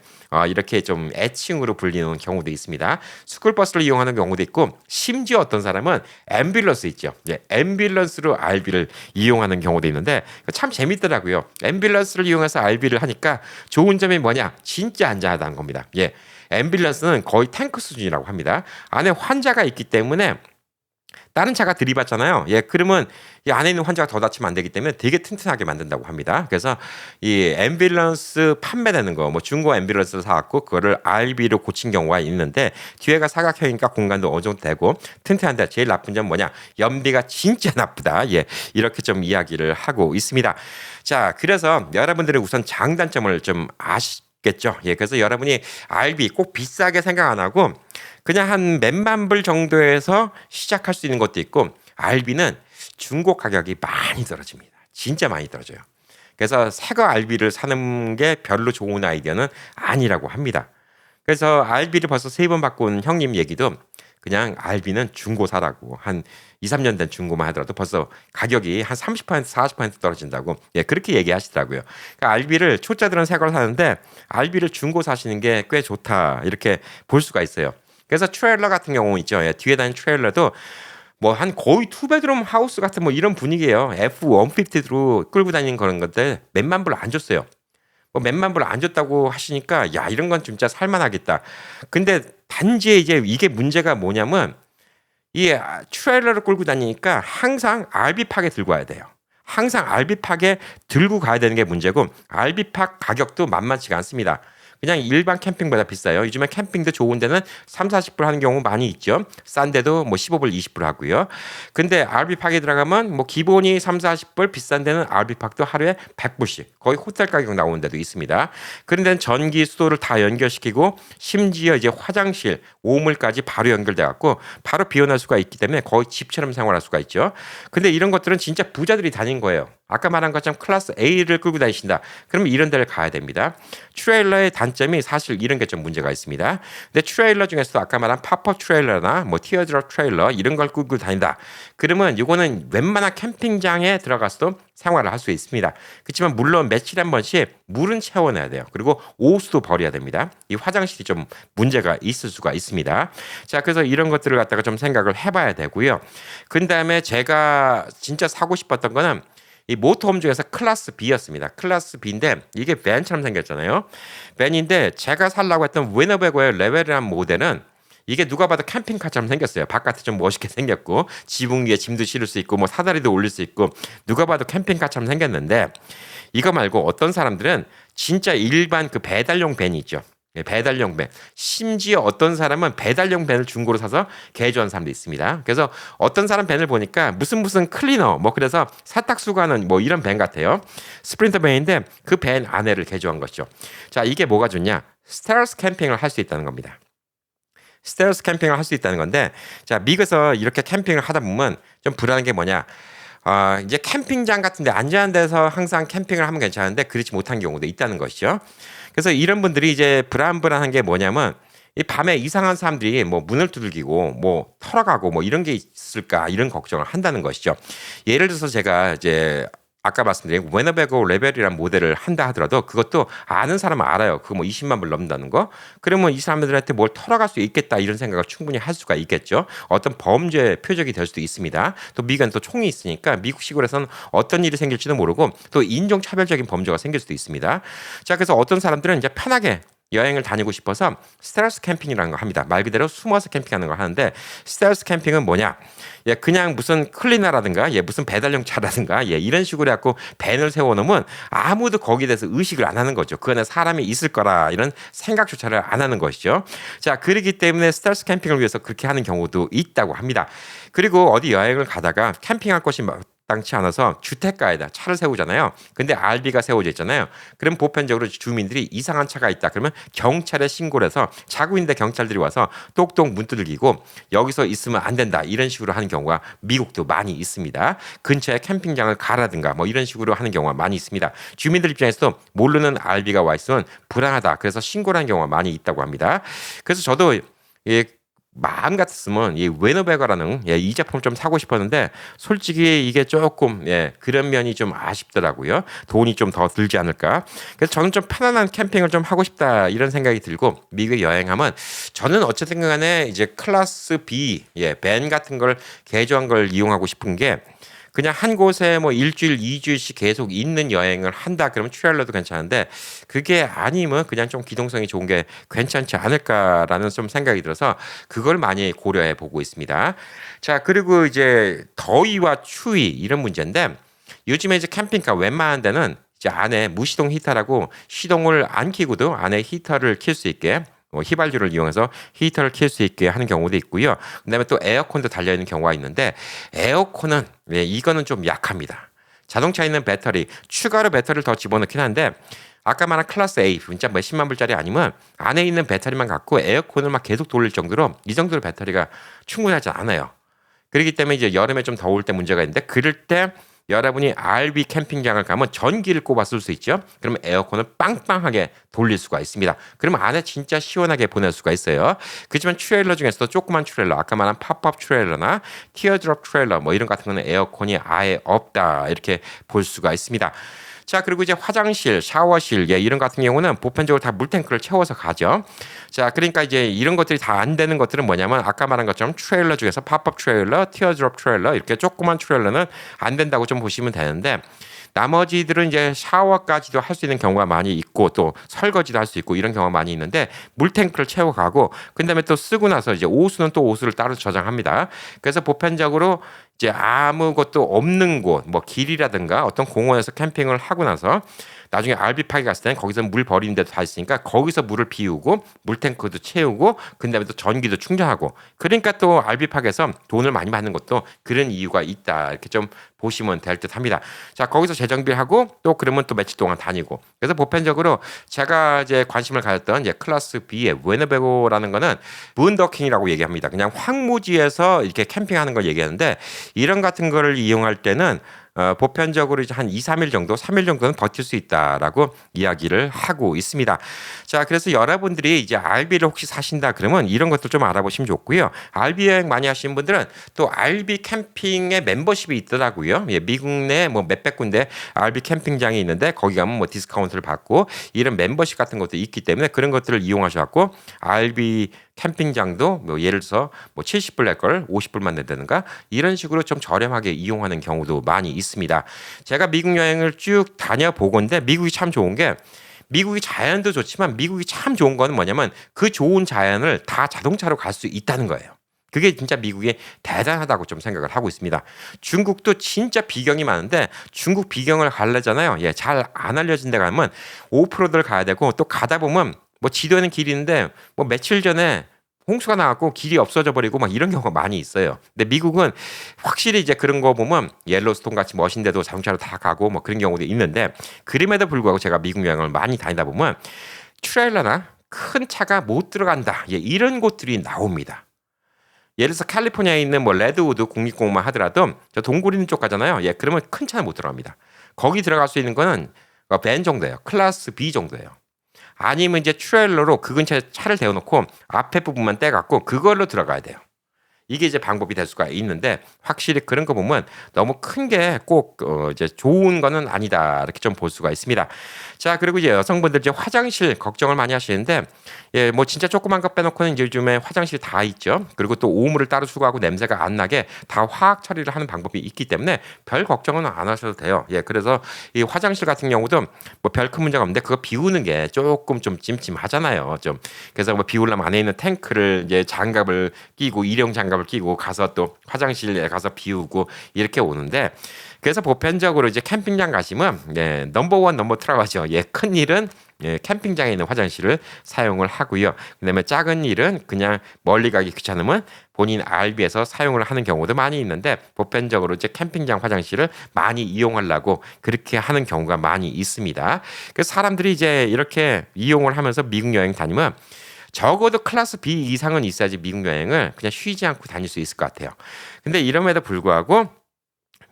[SPEAKER 1] 이렇게 좀 애칭으로 불리는 경우도 있습니다. 스쿨버스를 이용하는 경우도 있고 심지어 어떤 사람은 앰뷸런스 있죠. 예, 앰뷸런스로 RV를 이용하는 경우도 있는데 참 재밌더라고요. 앰뷸런스를 이용해서 RV를 하니까 좋은 점이 뭐냐? 진짜 안전하다는 겁니다. 예. 앰뷸런스는 거의 탱크 수준이라고 합니다. 안에 환자가 있기 때문에 다른 차가 들이받잖아요. 예, 그러면 이 안에 있는 환자가 더 다치면 안 되기 때문에 되게 튼튼하게 만든다고 합니다. 그래서 이 앰뷸런스 판매되는 거, 뭐 중고 앰뷸런스를 사갖고 그거를 RV로 고친 경우가 있는데 뒤에가 사각형이니까 공간도 어느 정도 되고 튼튼한데 제일 나쁜 점 뭐냐? 연비가 진짜 나쁘다. 예, 이렇게 좀 이야기를 하고 있습니다. 자, 그래서 여러분들의 우선 장단점을 좀 겠죠. 예, 그래서 여러분이 RV 꼭 비싸게 생각 안 하고 그냥 한 몇만 불 정도에서 시작할 수 있는 것도 있고 RV는 중고 가격이 많이 떨어집니다. 진짜 많이 떨어져요. 그래서 새거 RV를 사는 게 별로 좋은 아이디어는 아니라고 합니다. 그래서 RV를 벌써 3번 바꾼 형님 얘기도 그냥 RV는 중고 사라고 한 2, 3년 된 중고만 하더라도 벌써 가격이 한 30%, 40% 떨어진다고 예, 그렇게 얘기하시더라고요. 그러니까 RV를 초짜들은 새 걸 사는데 RV를 중고 사시는 게 꽤 좋다 이렇게 볼 수가 있어요. 그래서 트레일러 같은 경우 있죠. 예, 뒤에 다니는 트레일러도 뭐 한 거의 투베드룸 하우스 같은 뭐 이런 분위기예요. F-150로 끌고 다니는 그런 것들 몇만 불 안 줬어요. 뭐 몇만 불 안 줬다고 하시니까 야 이런 건 진짜 살만하겠다. 근데 단지 이제 이게 문제가 뭐냐면 이 트레일러를 끌고 다니니까 항상 RV팍에 들고 와야 돼요. 항상 RV팍에 들고 가야 되는 게 문제고 RV팍 가격도 만만치가 않습니다. 그냥 일반 캠핑보다 비싸요. 요즘에 캠핑도 좋은 데는 3, 40불 하는 경우 많이 있죠. 싼 데도 뭐 15불, 20불 하고요. 근데 RV팍에 들어가면 뭐 기본이 3, 40불, 비싼 데는 RV팍도 하루에 100불씩 거의 호텔 가격 나오는 데도 있습니다. 그런 데는 전기, 수도를 다 연결시키고 심지어 이제 화장실, 오물까지 바로 연결돼 갖고 바로 비워낼 수가 있기 때문에 거의 집처럼 생활할 수가 있죠. 근데 이런 것들은 진짜 부자들이 다닌 거예요. 아까 말한 것처럼 클래스 A를 끌고 다니신다. 그러면 이런 데를 가야 됩니다. 트레일러의 단점이 사실 이런 게 좀 문제가 있습니다. 근데 트레일러 중에서도 아까 말한 팝업 트레일러나 뭐 티어드롭 트레일러 이런 걸 끌고 다닌다. 그러면 이거는 웬만한 캠핑장에 들어가서도 생활을 할 수 있습니다. 그렇지만 물론 며칠에 한 번씩 물은 채워내야 돼요. 그리고 오수도 버려야 됩니다. 이 화장실이 좀 문제가 있을 수가 있습니다. 자, 그래서 이런 것들을 갖다가 좀 생각을 해봐야 되고요. 그 다음에 제가 진짜 사고 싶었던 거는 이 모터홈 중에서 클래스 B였습니다. 클래스 B인데 이게 밴처럼 생겼잖아요. 밴인데 제가 살라고 했던 위너베거의 레벨이라는 모델은 이게 누가 봐도 캠핑카처럼 생겼어요. 바깥에 좀 멋있게 생겼고 지붕 위에 짐도 실을 수 있고 뭐 사다리도 올릴 수 있고 누가 봐도 캠핑카처럼 생겼는데 이거 말고 어떤 사람들은 진짜 일반 그 배달용 밴이 있죠. 예, 배달용 밴. 심지어 어떤 사람은 배달용 밴을 중고로 사서 개조한 사람도 있습니다. 그래서 어떤 사람 밴을 보니까 무슨 클리너 뭐 그래서 세탁수가 하는 뭐 이런 밴 같아요. 스프린터 밴인데 그 밴 안에를 개조한 것이죠. 자, 이게 뭐가 좋냐? 스텔스 캠핑을 할 수 있다는 겁니다. 스텔스 캠핑을 할 수 있다는 건데, 자, 미국에서 이렇게 캠핑을 하다 보면 좀 불안한 게 뭐냐? 이제 캠핑장 같은 데 안전한 데서 항상 캠핑을 하면 괜찮은데 그렇지 못한 경우도 있다는 것이죠. 그래서 이런 분들이 이제 불안한 게 뭐냐면 이 밤에 이상한 사람들이 뭐 문을 두들기고 뭐 털어가고 뭐 이런 게 있을까 이런 걱정을 한다는 것이죠. 예를 들어서 제가 이제 아까 말씀드린 웨너베거 레벨이라는 모델을 한다 하더라도 그것도 아는 사람은 알아요. 그거 뭐 20만 불 넘는다는 거. 그러면 이 사람들한테 뭘 털어갈 수 있겠다 이런 생각을 충분히 할 수가 있겠죠. 어떤 범죄 표적이 될 수도 있습니다. 또 미국은 또 총이 있으니까 미국 시골에서는 어떤 일이 생길지도 모르고 또 인종차별적인 범죄가 생길 수도 있습니다. 자, 그래서 어떤 사람들은 이제 편하게 여행을 다니고 싶어서 스텔스 캠핑이라는 걸 합니다. 말 그대로 숨어서 캠핑하는 걸 하는데 스텔스 캠핑은 뭐냐? 예, 그냥 무슨 클리너라든가 예, 무슨 배달용 차라든가 예, 이런 식으로 해갖고 밴을 세워놓으면 아무도 거기에 대해서 의식을 안 하는 거죠. 그 안에 사람이 있을 거라 이런 생각조차를 안 하는 것이죠. 자, 그렇기 때문에 스텔스 캠핑을 위해서 그렇게 하는 경우도 있다고 합니다. 그리고 어디 여행을 가다가 캠핑할 곳이 땅치 않아서 주택가에다 차를 세우잖아요. 근데 RV가 세워져 있잖아요. 그럼 보편적으로 주민들이 이상한 차가 있다. 그러면 경찰에 신고를 해서 자고 있는데 경찰들이 와서 똑똑 문 두들기고 여기서 있으면 안 된다. 이런 식으로 하는 경우가 미국도 많이 있습니다. 근처에 캠핑장을 가라든가 뭐 이런 식으로 하는 경우가 많이 있습니다. 주민들 입장에서도 모르는 RV가 와 있으면 불안하다. 그래서 신고를 하는 경우가 많이 있다고 합니다. 그래서 저도 마음 같았으면 이 웨너베거라는 이 제품 좀 사고 싶었는데 솔직히 이게 조금 그런 면이 좀 아쉽더라고요. 돈이 좀 더 들지 않을까. 그래서 저는 좀 편안한 캠핑을 좀 하고 싶다 이런 생각이 들고 미국에 여행하면 저는 어쨌든 간에 이제 클래스 B 밴 같은 걸 개조한 걸 이용하고 싶은 게 그냥 한 곳에 뭐 일주일, 2주일씩 계속 있는 여행을 한다 그러면 트레일러도 괜찮은데 그게 아니면 그냥 좀 기동성이 좋은 게 괜찮지 않을까라는 좀 생각이 들어서 그걸 많이 고려해 보고 있습니다. 자, 그리고 이제 더위와 추위 이런 문제인데 요즘에 이제 캠핑카 웬만한 데는 이제 안에 무시동 히터라고 시동을 안 켜고도 안에 히터를 켤 수 있게 휘발유를 이용해서 히터를 켤 수 있게 하는 경우도 있고요. 그다음에 또 에어컨도 달려 있는 경우가 있는데 에어컨은 이거는 좀 약합니다. 자동차에 있는 배터리 추가로 배터리를 더 집어넣긴 한데 아까 말한 클래스 A 진짜 몇십만 불짜리 아니면 안에 있는 배터리만 갖고 에어컨을 막 계속 돌릴 정도로 이 정도로 배터리가 충분하지 않아요. 그렇기 때문에 이제 여름에 좀 더울 때 문제가 있는데 그럴 때 여러분이 RV 캠핑장을 가면 전기를 꼽아 쓸 수 있죠. 그러면 에어컨을 빵빵하게 돌릴 수가 있습니다. 그러면 안에 진짜 시원하게 보낼 수가 있어요. 그렇지만 트레일러 중에서도 조그만 트레일러, 아까 말한 팝업 트레일러나 티어드롭 트레일러 뭐 이런 같은 거는 에어컨이 아예 없다 이렇게 볼 수가 있습니다. 자, 그리고 이제 화장실, 샤워실, 이런 같은 경우는 보편적으로 다 물탱크를 채워서 가죠. 자, 그러니까 이제 이런 것들이 다 안 되는 것들은 뭐냐면 아까 말한 것처럼 트레일러 중에서 팝업 트레일러, 티어드롭 트레일러 이렇게 조그만 트레일러는 안 된다고 좀 보시면 되는데 나머지들은 이제 샤워까지도 할 수 있는 경우가 많이 있고 또 설거지도 할 수 있고 이런 경우가 많이 있는데 물탱크를 채워가고 그다음에 또 쓰고 나서 이제 오수는 또 오수를 따로 저장합니다. 그래서 보편적으로 이제 아무것도 없는 곳, 뭐 길이라든가 어떤 공원에서 캠핑을 하고 나서 나중에 RV 파기 갔을 때는 거기서 물 버리는 데도 다 있으니까 거기서 물을 비우고 물탱크도 채우고 그다음에 또 전기도 충전하고 그러니까 또 RV 파기에서 돈을 많이 받는 것도 그런 이유가 있다 이렇게 좀 보시면 될 듯합니다. 자, 거기서 재정비하고 또 그러면 또 며칠 동안 다니고 그래서 보편적으로 제가 이제 관심을 가졌던 이제 클래스 B의 웨너베고라는 거는 문더킹이라고 얘기합니다. 그냥 황무지에서 이렇게 캠핑하는 걸 얘기하는데 이런 같은 거를 이용할 때는 보편적으로 이제 한 2, 3일 정도, 3일 정도는 버틸 수 있다라고 이야기를 하고 있습니다. 자, 그래서 여러분들이 이제 RV를 혹시 사신다 그러면 이런 것들 좀 알아보시면 좋고요. RV 여행 많이 하시는 분들은 또 RV 캠핑의 멤버십이 있더라고요. 미국 내 뭐 몇백 군데 RV 캠핑장이 있는데 거기 가면 뭐 디스카운트를 받고 이런 멤버십 같은 것도 있기 때문에 그런 것들을 이용하셔갖고 RV 캠핑장도 뭐 예를 들어서 뭐 70불 낼 걸 50불만 낸다든가 이런 식으로 좀 저렴하게 이용하는 경우도 많이 있습니다. 제가 미국 여행을 쭉 다녀보건데 미국이 참 좋은 게 미국이 자연도 좋지만 미국이 참 좋은 거는 뭐냐면 그 좋은 자연을 다 자동차로 갈 수 있다는 거예요. 그게 진짜 미국이 대단하다고 좀 생각을 하고 있습니다. 중국도 진짜 비경이 많은데 중국 비경을 가려잖아요. 잘 안 알려진 데 가면 오프로드를 가야 되고 또 가다 보면 뭐 지도에는 길이 있는데 뭐 며칠 전에 홍수가 나갖고 길이 없어져 버리고 막 이런 경우가 많이 있어요. 근데 미국은 확실히 이제 그런 거 보면 옐로스톤 같이 멋진데도 자동차로 다 가고 뭐 그런 경우도 있는데 그럼에도 불구하고 제가 미국 여행을 많이 다니다 보면 트레일러나 큰 차가 못 들어간다. 예, 이런 곳들이 나옵니다. 예를 들어서 캘리포니아에 있는 뭐 레드우드 국립공원만 하더라도 저 동굴 있는 쪽 가잖아요. 예, 그러면 큰 차는 못 들어갑니다. 거기 들어갈 수 있는 거는 밴 정도예요. 클래스 B 정도예요. 아니면 이제 트레일러로 그 근처에 차를 대어놓고 앞에 부분만 떼갖고 그걸로 들어가야 돼요. 이게 이제 방법이 될 수가 있는데 확실히 그런 거 보면 너무 큰 게 꼭 이제 좋은 거는 아니다 이렇게 좀 볼 수가 있습니다. 자 그리고 이제 여성분들 이제 화장실 걱정을 많이 하시는데 예 뭐 진짜 조그만 거 빼놓고는 이제 요즘에 화장실 다 있죠. 그리고 또 오물을 따로 수거하고 냄새가 안 나게 다 화학 처리를 하는 방법이 있기 때문에 별 걱정은 안 하셔도 돼요. 예 그래서 이 화장실 같은 경우도 뭐 별 큰 문제가 없는데 그거 비우는 게 조금 좀 찜찜하잖아요. 좀 그래서 뭐 비우려면 안에 있는 탱크를 이제 장갑을 끼고 일용 장갑을 끼고 가서 또 화장실에 가서 비우고 이렇게 오는데 그래서 보편적으로 이제 캠핑장 가시면 예, 넘버원 넘버투라고 하죠. 예, 큰 일은 예, 캠핑장에 있는 화장실을 사용을 하고요. 그다음에 작은 일은 그냥 멀리 가기 귀찮으면 본인 RV에서 사용을 하는 경우도 많이 있는데 보편적으로 이제 캠핑장 화장실을 많이 이용하려고 그렇게 하는 경우가 많이 있습니다. 그래서 사람들이 이제 이렇게 이용을 하면서 미국 여행 다니면 적어도 클래스 B 이상은 있어야지 미국 여행을 그냥 쉬지 않고 다닐 수 있을 것 같아요. 근데 이럼에도 불구하고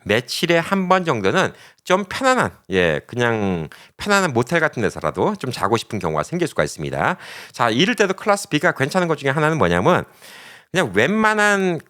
[SPEAKER 1] 며칠에 한 번 정도는 좀 편안한 그냥 편안한 모텔 같은 데서라도 좀 자고 싶은 경우가 생길 수가 있습니다. 자, 이럴 때도 클래스 B가 괜찮은 것 중에 하나는 뭐냐면 그냥 웬만한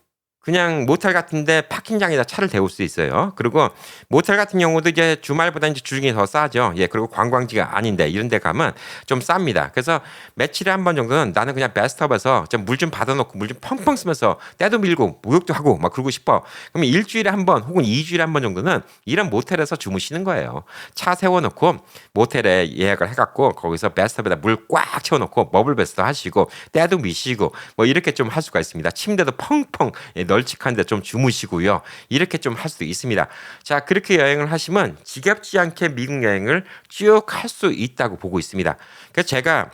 [SPEAKER 1] 그냥 모텔 같은데 파킹장에다 차를 대울 수 있어요. 그리고 모텔 같은 경우도 이제 주말보다 이제 주중에 더 싸죠. 예, 그리고 관광지가 아닌데 이런 데 가면 좀 쌉니다. 그래서 며칠에 한 번 정도는 나는 그냥 베스트업에서 좀 물 좀 받아놓고 물 좀 펑펑 쓰면서 때도 밀고 목욕도 하고 막 그러고 싶어. 그러면 일주일에 한 번 혹은 2주일에 한 번 정도는 이런 모텔에서 주무시는 거예요. 차 세워놓고 모텔에 예약을 해갖고 거기서 베스트업에다 물 꽉 채워놓고 버블 베스트 하시고 때도 미시고 뭐 이렇게 좀 할 수가 있습니다. 침대도 펑펑 널찍한데 좀 주무시고요. 이렇게 좀 할 수도 있습니다. 자, 그렇게 여행을 하시면 지겹지 않게 미국 여행을 쭉 할 수 있다고 보고 있습니다. 그래서 제가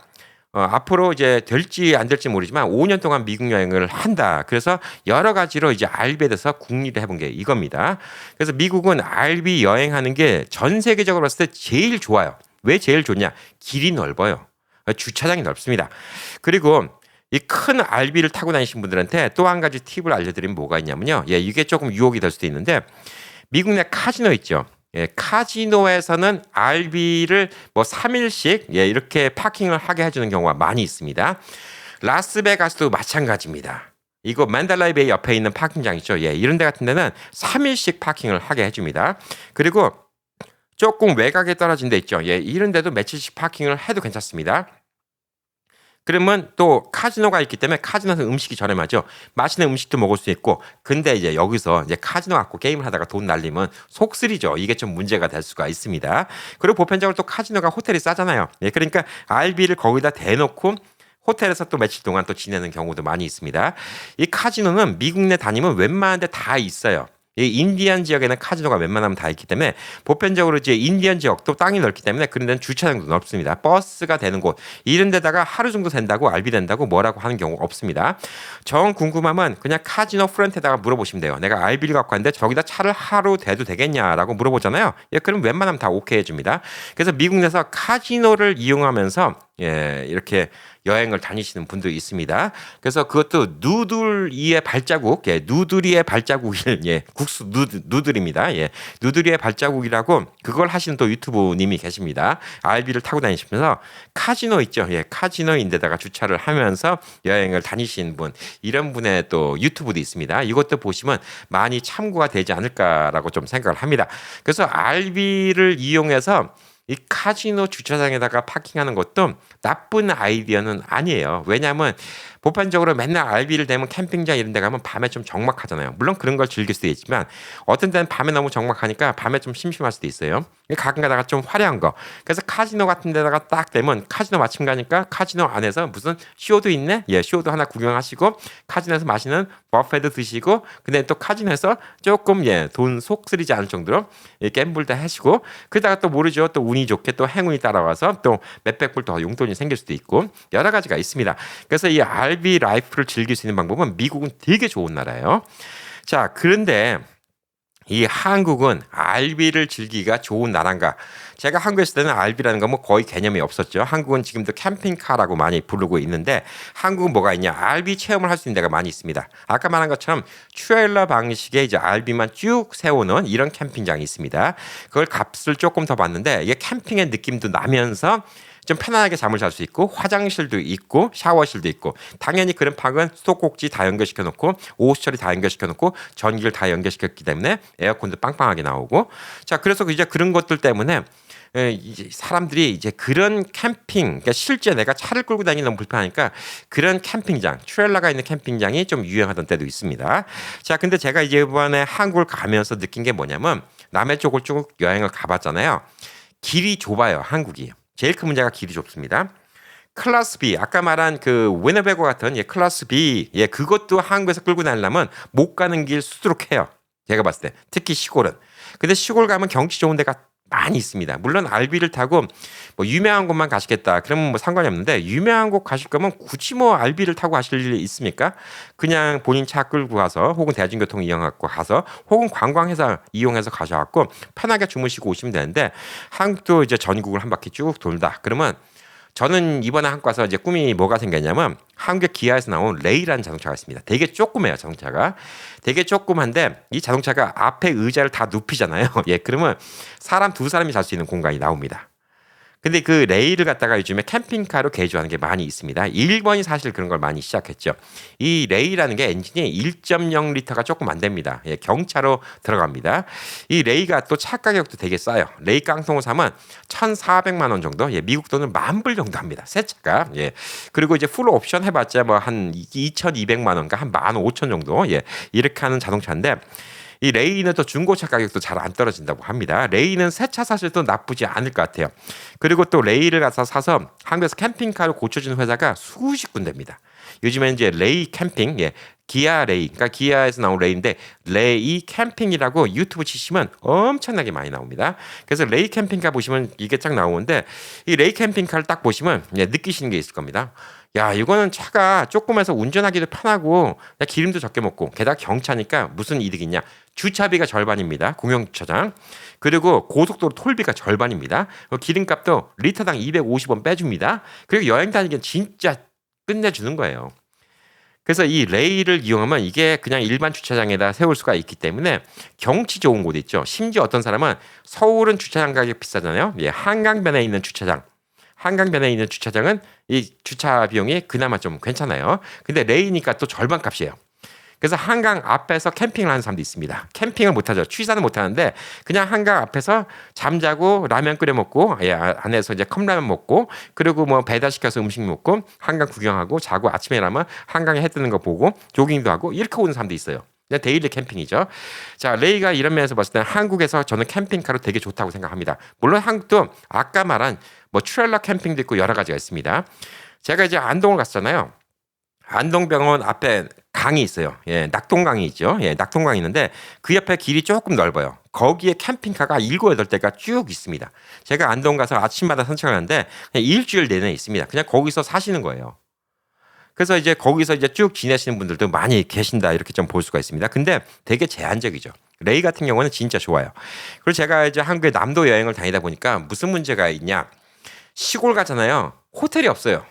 [SPEAKER 1] 앞으로 이제 될지 안 될지 모르지만 5년 동안 미국 여행을 한다. 그래서 여러 가지로 이제 RV에 대해서 궁리를 해본 게 이겁니다. 그래서 미국은 RV 여행하는 게 전 세계적으로 봤을 때 제일 좋아요. 왜 제일 좋냐? 길이 넓어요. 주차장이 넓습니다. 그리고 이 큰 RV를 타고 다니신 분들한테 또 한 가지 팁을 알려드리면 뭐가 있냐면요. 예, 이게 조금 유혹이 될 수도 있는데 미국 내 카지노 있죠. 예, 카지노에서는 RV를 뭐 3일씩 예, 이렇게 파킹을 하게 해주는 경우가 많이 있습니다. 라스베가스도 마찬가지입니다. 이거 맨달라이 베이 옆에 있는 파킹장 있죠. 예, 이런 데 같은 데는 3일씩 파킹을 하게 해줍니다. 그리고 조금 외곽에 떨어진 데 있죠. 예, 이런 데도 며칠씩 파킹을 해도 괜찮습니다. 그러면 또 카지노가 있기 때문에 카지노에서 음식이 저렴하죠. 맛있는 음식도 먹을 수 있고, 근데 이제 여기서 이제 카지노 갖고 게임을 하다가 돈 날리면 속쓰리죠. 이게 좀 문제가 될 수가 있습니다. 그리고 보편적으로 또 카지노가 호텔이 싸잖아요. 예, 그러니까 RV를 거기다 대놓고 호텔에서 또 며칠 동안 또 지내는 경우도 많이 있습니다. 이 카지노는 미국 내 다니면 웬만한 데 다 있어요. 이 인디안 지역에는 카지노가 웬만하면 다 있기 때문에 보편적으로 이제 인디안 지역도 땅이 넓기 때문에 그런 데는 주차장도 넓습니다. 버스가 되는 곳 이런 데다가 하루 정도 된다고 RV 된다고 뭐라고 하는 경우 없습니다. 정 궁금하면 그냥 카지노 프런트에다가 물어보시면 돼요. 내가 RV를 갖고 왔는데 저기다 차를 하루 대도 되겠냐라고 물어보잖아요. 예, 그럼 웬만하면 다 오케이 해줍니다. 그래서 미국 내에서 카지노를 이용하면서 예, 이렇게 여행을 다니시는 분도 있습니다. 그래서 그것도 누들이의 발자국, 예, 누들이의 발자국일, 예, 국수 누들입니다. 예, 누들이의 발자국이라고 그걸 하시는 또 유튜브님이 계십니다. RV를 타고 다니시면서 카지노 있죠, 예, 카지노인데다가 주차를 하면서 여행을 다니시는 분, 이런 분의 또 유튜브도 있습니다. 이것도 보시면 많이 참고가 되지 않을까라고 좀 생각을 합니다. 그래서 RV를 이용해서 이 카지노 주차장에다가 파킹하는 것도 나쁜 아이디어는 아니에요. 왜냐하면 보편적으로 맨날 RV를 대면 캠핑장 이런 데 가면 밤에 좀 적막하잖아요. 물론 그런 걸 즐길 수도 있지만 어떤 때는 밤에 너무 적막하니까 밤에 좀 심심할 수도 있어요. 가끔 가다가 좀 화려한 거. 그래서 카지노 같은 데다가 딱 되면 카지노 마침 가니까 카지노 안에서 무슨 쇼도 있네? 예, 쇼도 하나 구경하시고 카지노에서 마시는 버페도 드시고 근데 또 카지노에서 조금 돈 속 쓰리지 않을 정도로 갬블도 하시고 그러다가 또 모르죠. 또 운이 좋게 또 행운이 따라와서 또 몇백 불 더 용돈이 생길 수도 있고 여러 가지가 있습니다. 그래서 이 RV 라이프를 즐길 수 있는 방법은 미국은 되게 좋은 나라예요. 자, 그런데 이 한국은 RV를 즐기기가 좋은 나라인가? 제가 한국에 있을 때는 RV라는 건 뭐 거의 개념이 없었죠. 한국은 지금도 캠핑카라고 많이 부르고 있는데 한국은 뭐가 있냐? RV 체험을 할 수 있는 데가 많이 있습니다. 아까 말한 것처럼 트레일러 방식의 이제 RV만 쭉 세우는 이런 캠핑장이 있습니다. 그걸 값을 조금 더 받는데 이게 캠핑의 느낌도 나면서 좀 편안하게 잠을 잘 수 있고 화장실도 있고 샤워실도 있고 당연히 그런 팍은 수도꼭지 다 연결시켜 놓고 오후 처리 다 연결시켜 놓고 전기를 다 연결시켰기 때문에 에어컨도 빵빵하게 나오고 자 그래서 이제 그런 것들 때문에 이제 사람들이 이제 그런 캠핑 그러니까 실제 내가 차를 끌고 다니기 너무 불편하니까 그런 캠핑장 트레일러가 있는 캠핑장이 좀 유행하던 때도 있습니다. 자 근데 제가 이제 이번에 한국을 가면서 느낀 게 뭐냐면 남해 쪽을 쭉 여행을 가봤잖아요. 길이 좁아요 한국이. 제일 큰 문제가 길이 좁습니다. 클래스 B 아까 말한 그 위너베거 같은 클래스 B 그것도 한국에서 끌고 다니려면 못 가는 길 수두룩해요. 제가 봤을 때 특히 시골은. 근데 시골 가면 경치 좋은 데가 많이 있습니다. 물론 RV를 타고 뭐 유명한 곳만 가시겠다. 그러면 뭐 상관이 없는데 유명한 곳 가실 거면 굳이 뭐 RV를 타고 가실 일이 있습니까? 그냥 본인 차 끌고 가서 혹은 대중교통 이용하고 가서 혹은 관광회사 이용해서 가셔갖고 편하게 주무시고 오시면 되는데 한국도 이제 전국을 한 바퀴 쭉 돌다. 그러면 저는 이번에 한국 가서 이제 꿈이 뭐가 생겼냐면 한국의 기아에서 나온 레이라는 자동차가 있습니다. 되게 조그매요, 자동차가. 되게 조그만데 이 자동차가 앞에 의자를 다 눕히잖아요. 그러면 사람 두 사람이 잘 수 있는 공간이 나옵니다. 근데 그 레이를 갖다가 요즘에 캠핑카로 개조하는 게 많이 있습니다. 일본이 사실 그런 걸 많이 시작했죠. 이 레이라는 게 엔진이 1.0리터가 조금 안 됩니다. 경차로 들어갑니다. 이 레이가 또 차 가격도 되게 싸요. 레이 깡통을 사면 1,400만 원 정도, 미국 돈은 10,000불 정도 합니다. 새 차가. 그리고 이제 풀 옵션 해봤자 뭐 한 2,200만 원가 한 15,000 정도, 이렇게 하는 자동차인데 이 레이는 또 중고차 가격도 잘 안 떨어진다고 합니다. 레이는 새 차 사실 도 나쁘지 않을 것 같아요. 그리고 또 레이를 가서 사서 한국에서 캠핑카를 고쳐주는 회사가 수십 군데입니다. 요즘엔 이제 레이 캠핑, 기아 레이, 그러니까 기아에서 나온 레이인데 레이 캠핑이라고 유튜브 치시면 엄청나게 많이 나옵니다. 그래서 레이 캠핑카 보시면 이게 쫙 나오는데 이 레이 캠핑카를 딱 보시면 느끼시는 게 있을 겁니다. 야, 이거는 차가 조그매서 운전하기도 편하고 기름도 적게 먹고 게다가 경차니까 무슨 이득이 있냐? 주차비가 절반입니다. 공영주차장. 그리고 고속도로 톨비가 절반입니다. 기름값도 리터당 250원 빼줍니다. 그리고 여행 다니기엔 진짜 끝내주는 거예요. 그래서 이 레일을 이용하면 이게 그냥 일반 주차장에다 세울 수가 있기 때문에 경치 좋은 곳 있죠. 심지어 어떤 사람은 서울은 주차장 가격 비싸잖아요. 한강변에 있는 주차장. 한강변에 있는 주차장은 이 주차 비용이 그나마 좀 괜찮아요. 근데 레이니까 또 절반 값이에요. 그래서 한강 앞에서 캠핑을 하는 사람도 있습니다. 캠핑을 못하죠. 취사는 못하는데 그냥 한강 앞에서 잠자고 라면 끓여 먹고 안에서 이제 컵라면 먹고 그리고 뭐 배달시켜서 음식 먹고 한강 구경하고 자고 아침에 일어나면 한강에 해 뜨는 거 보고 조깅도 하고 이렇게 오는 사람도 있어요. 데일리 캠핑이죠. 자, 레이가 이런 면에서 봤을 때 한국에서 저는 캠핑카로 되게 좋다고 생각합니다. 물론 한국도 아까 말한 뭐 트레일러 캠핑도 있고 여러 가지가 있습니다. 제가 이제 안동을 갔잖아요. 안동병원 앞에 강이 있어요. 낙동강이 있죠. 낙동강이 있는데 그 옆에 길이 조금 넓어요. 거기에 캠핑카가 7, 8대가 쭉 있습니다. 제가 안동 가서 아침마다 산책을 하는데 그냥 일주일 내내 있습니다. 그냥 거기서 사시는 거예요. 그래서 이제 거기서 이제 쭉 지내시는 분들도 많이 계신다 이렇게 좀 볼 수가 있습니다. 근데 되게 제한적이죠. 레이 같은 경우는 진짜 좋아요. 그리고 제가 이제 한국의 남도 여행을 다니다 보니까 무슨 문제가 있냐? 시골 가잖아요. 호텔이 없어요.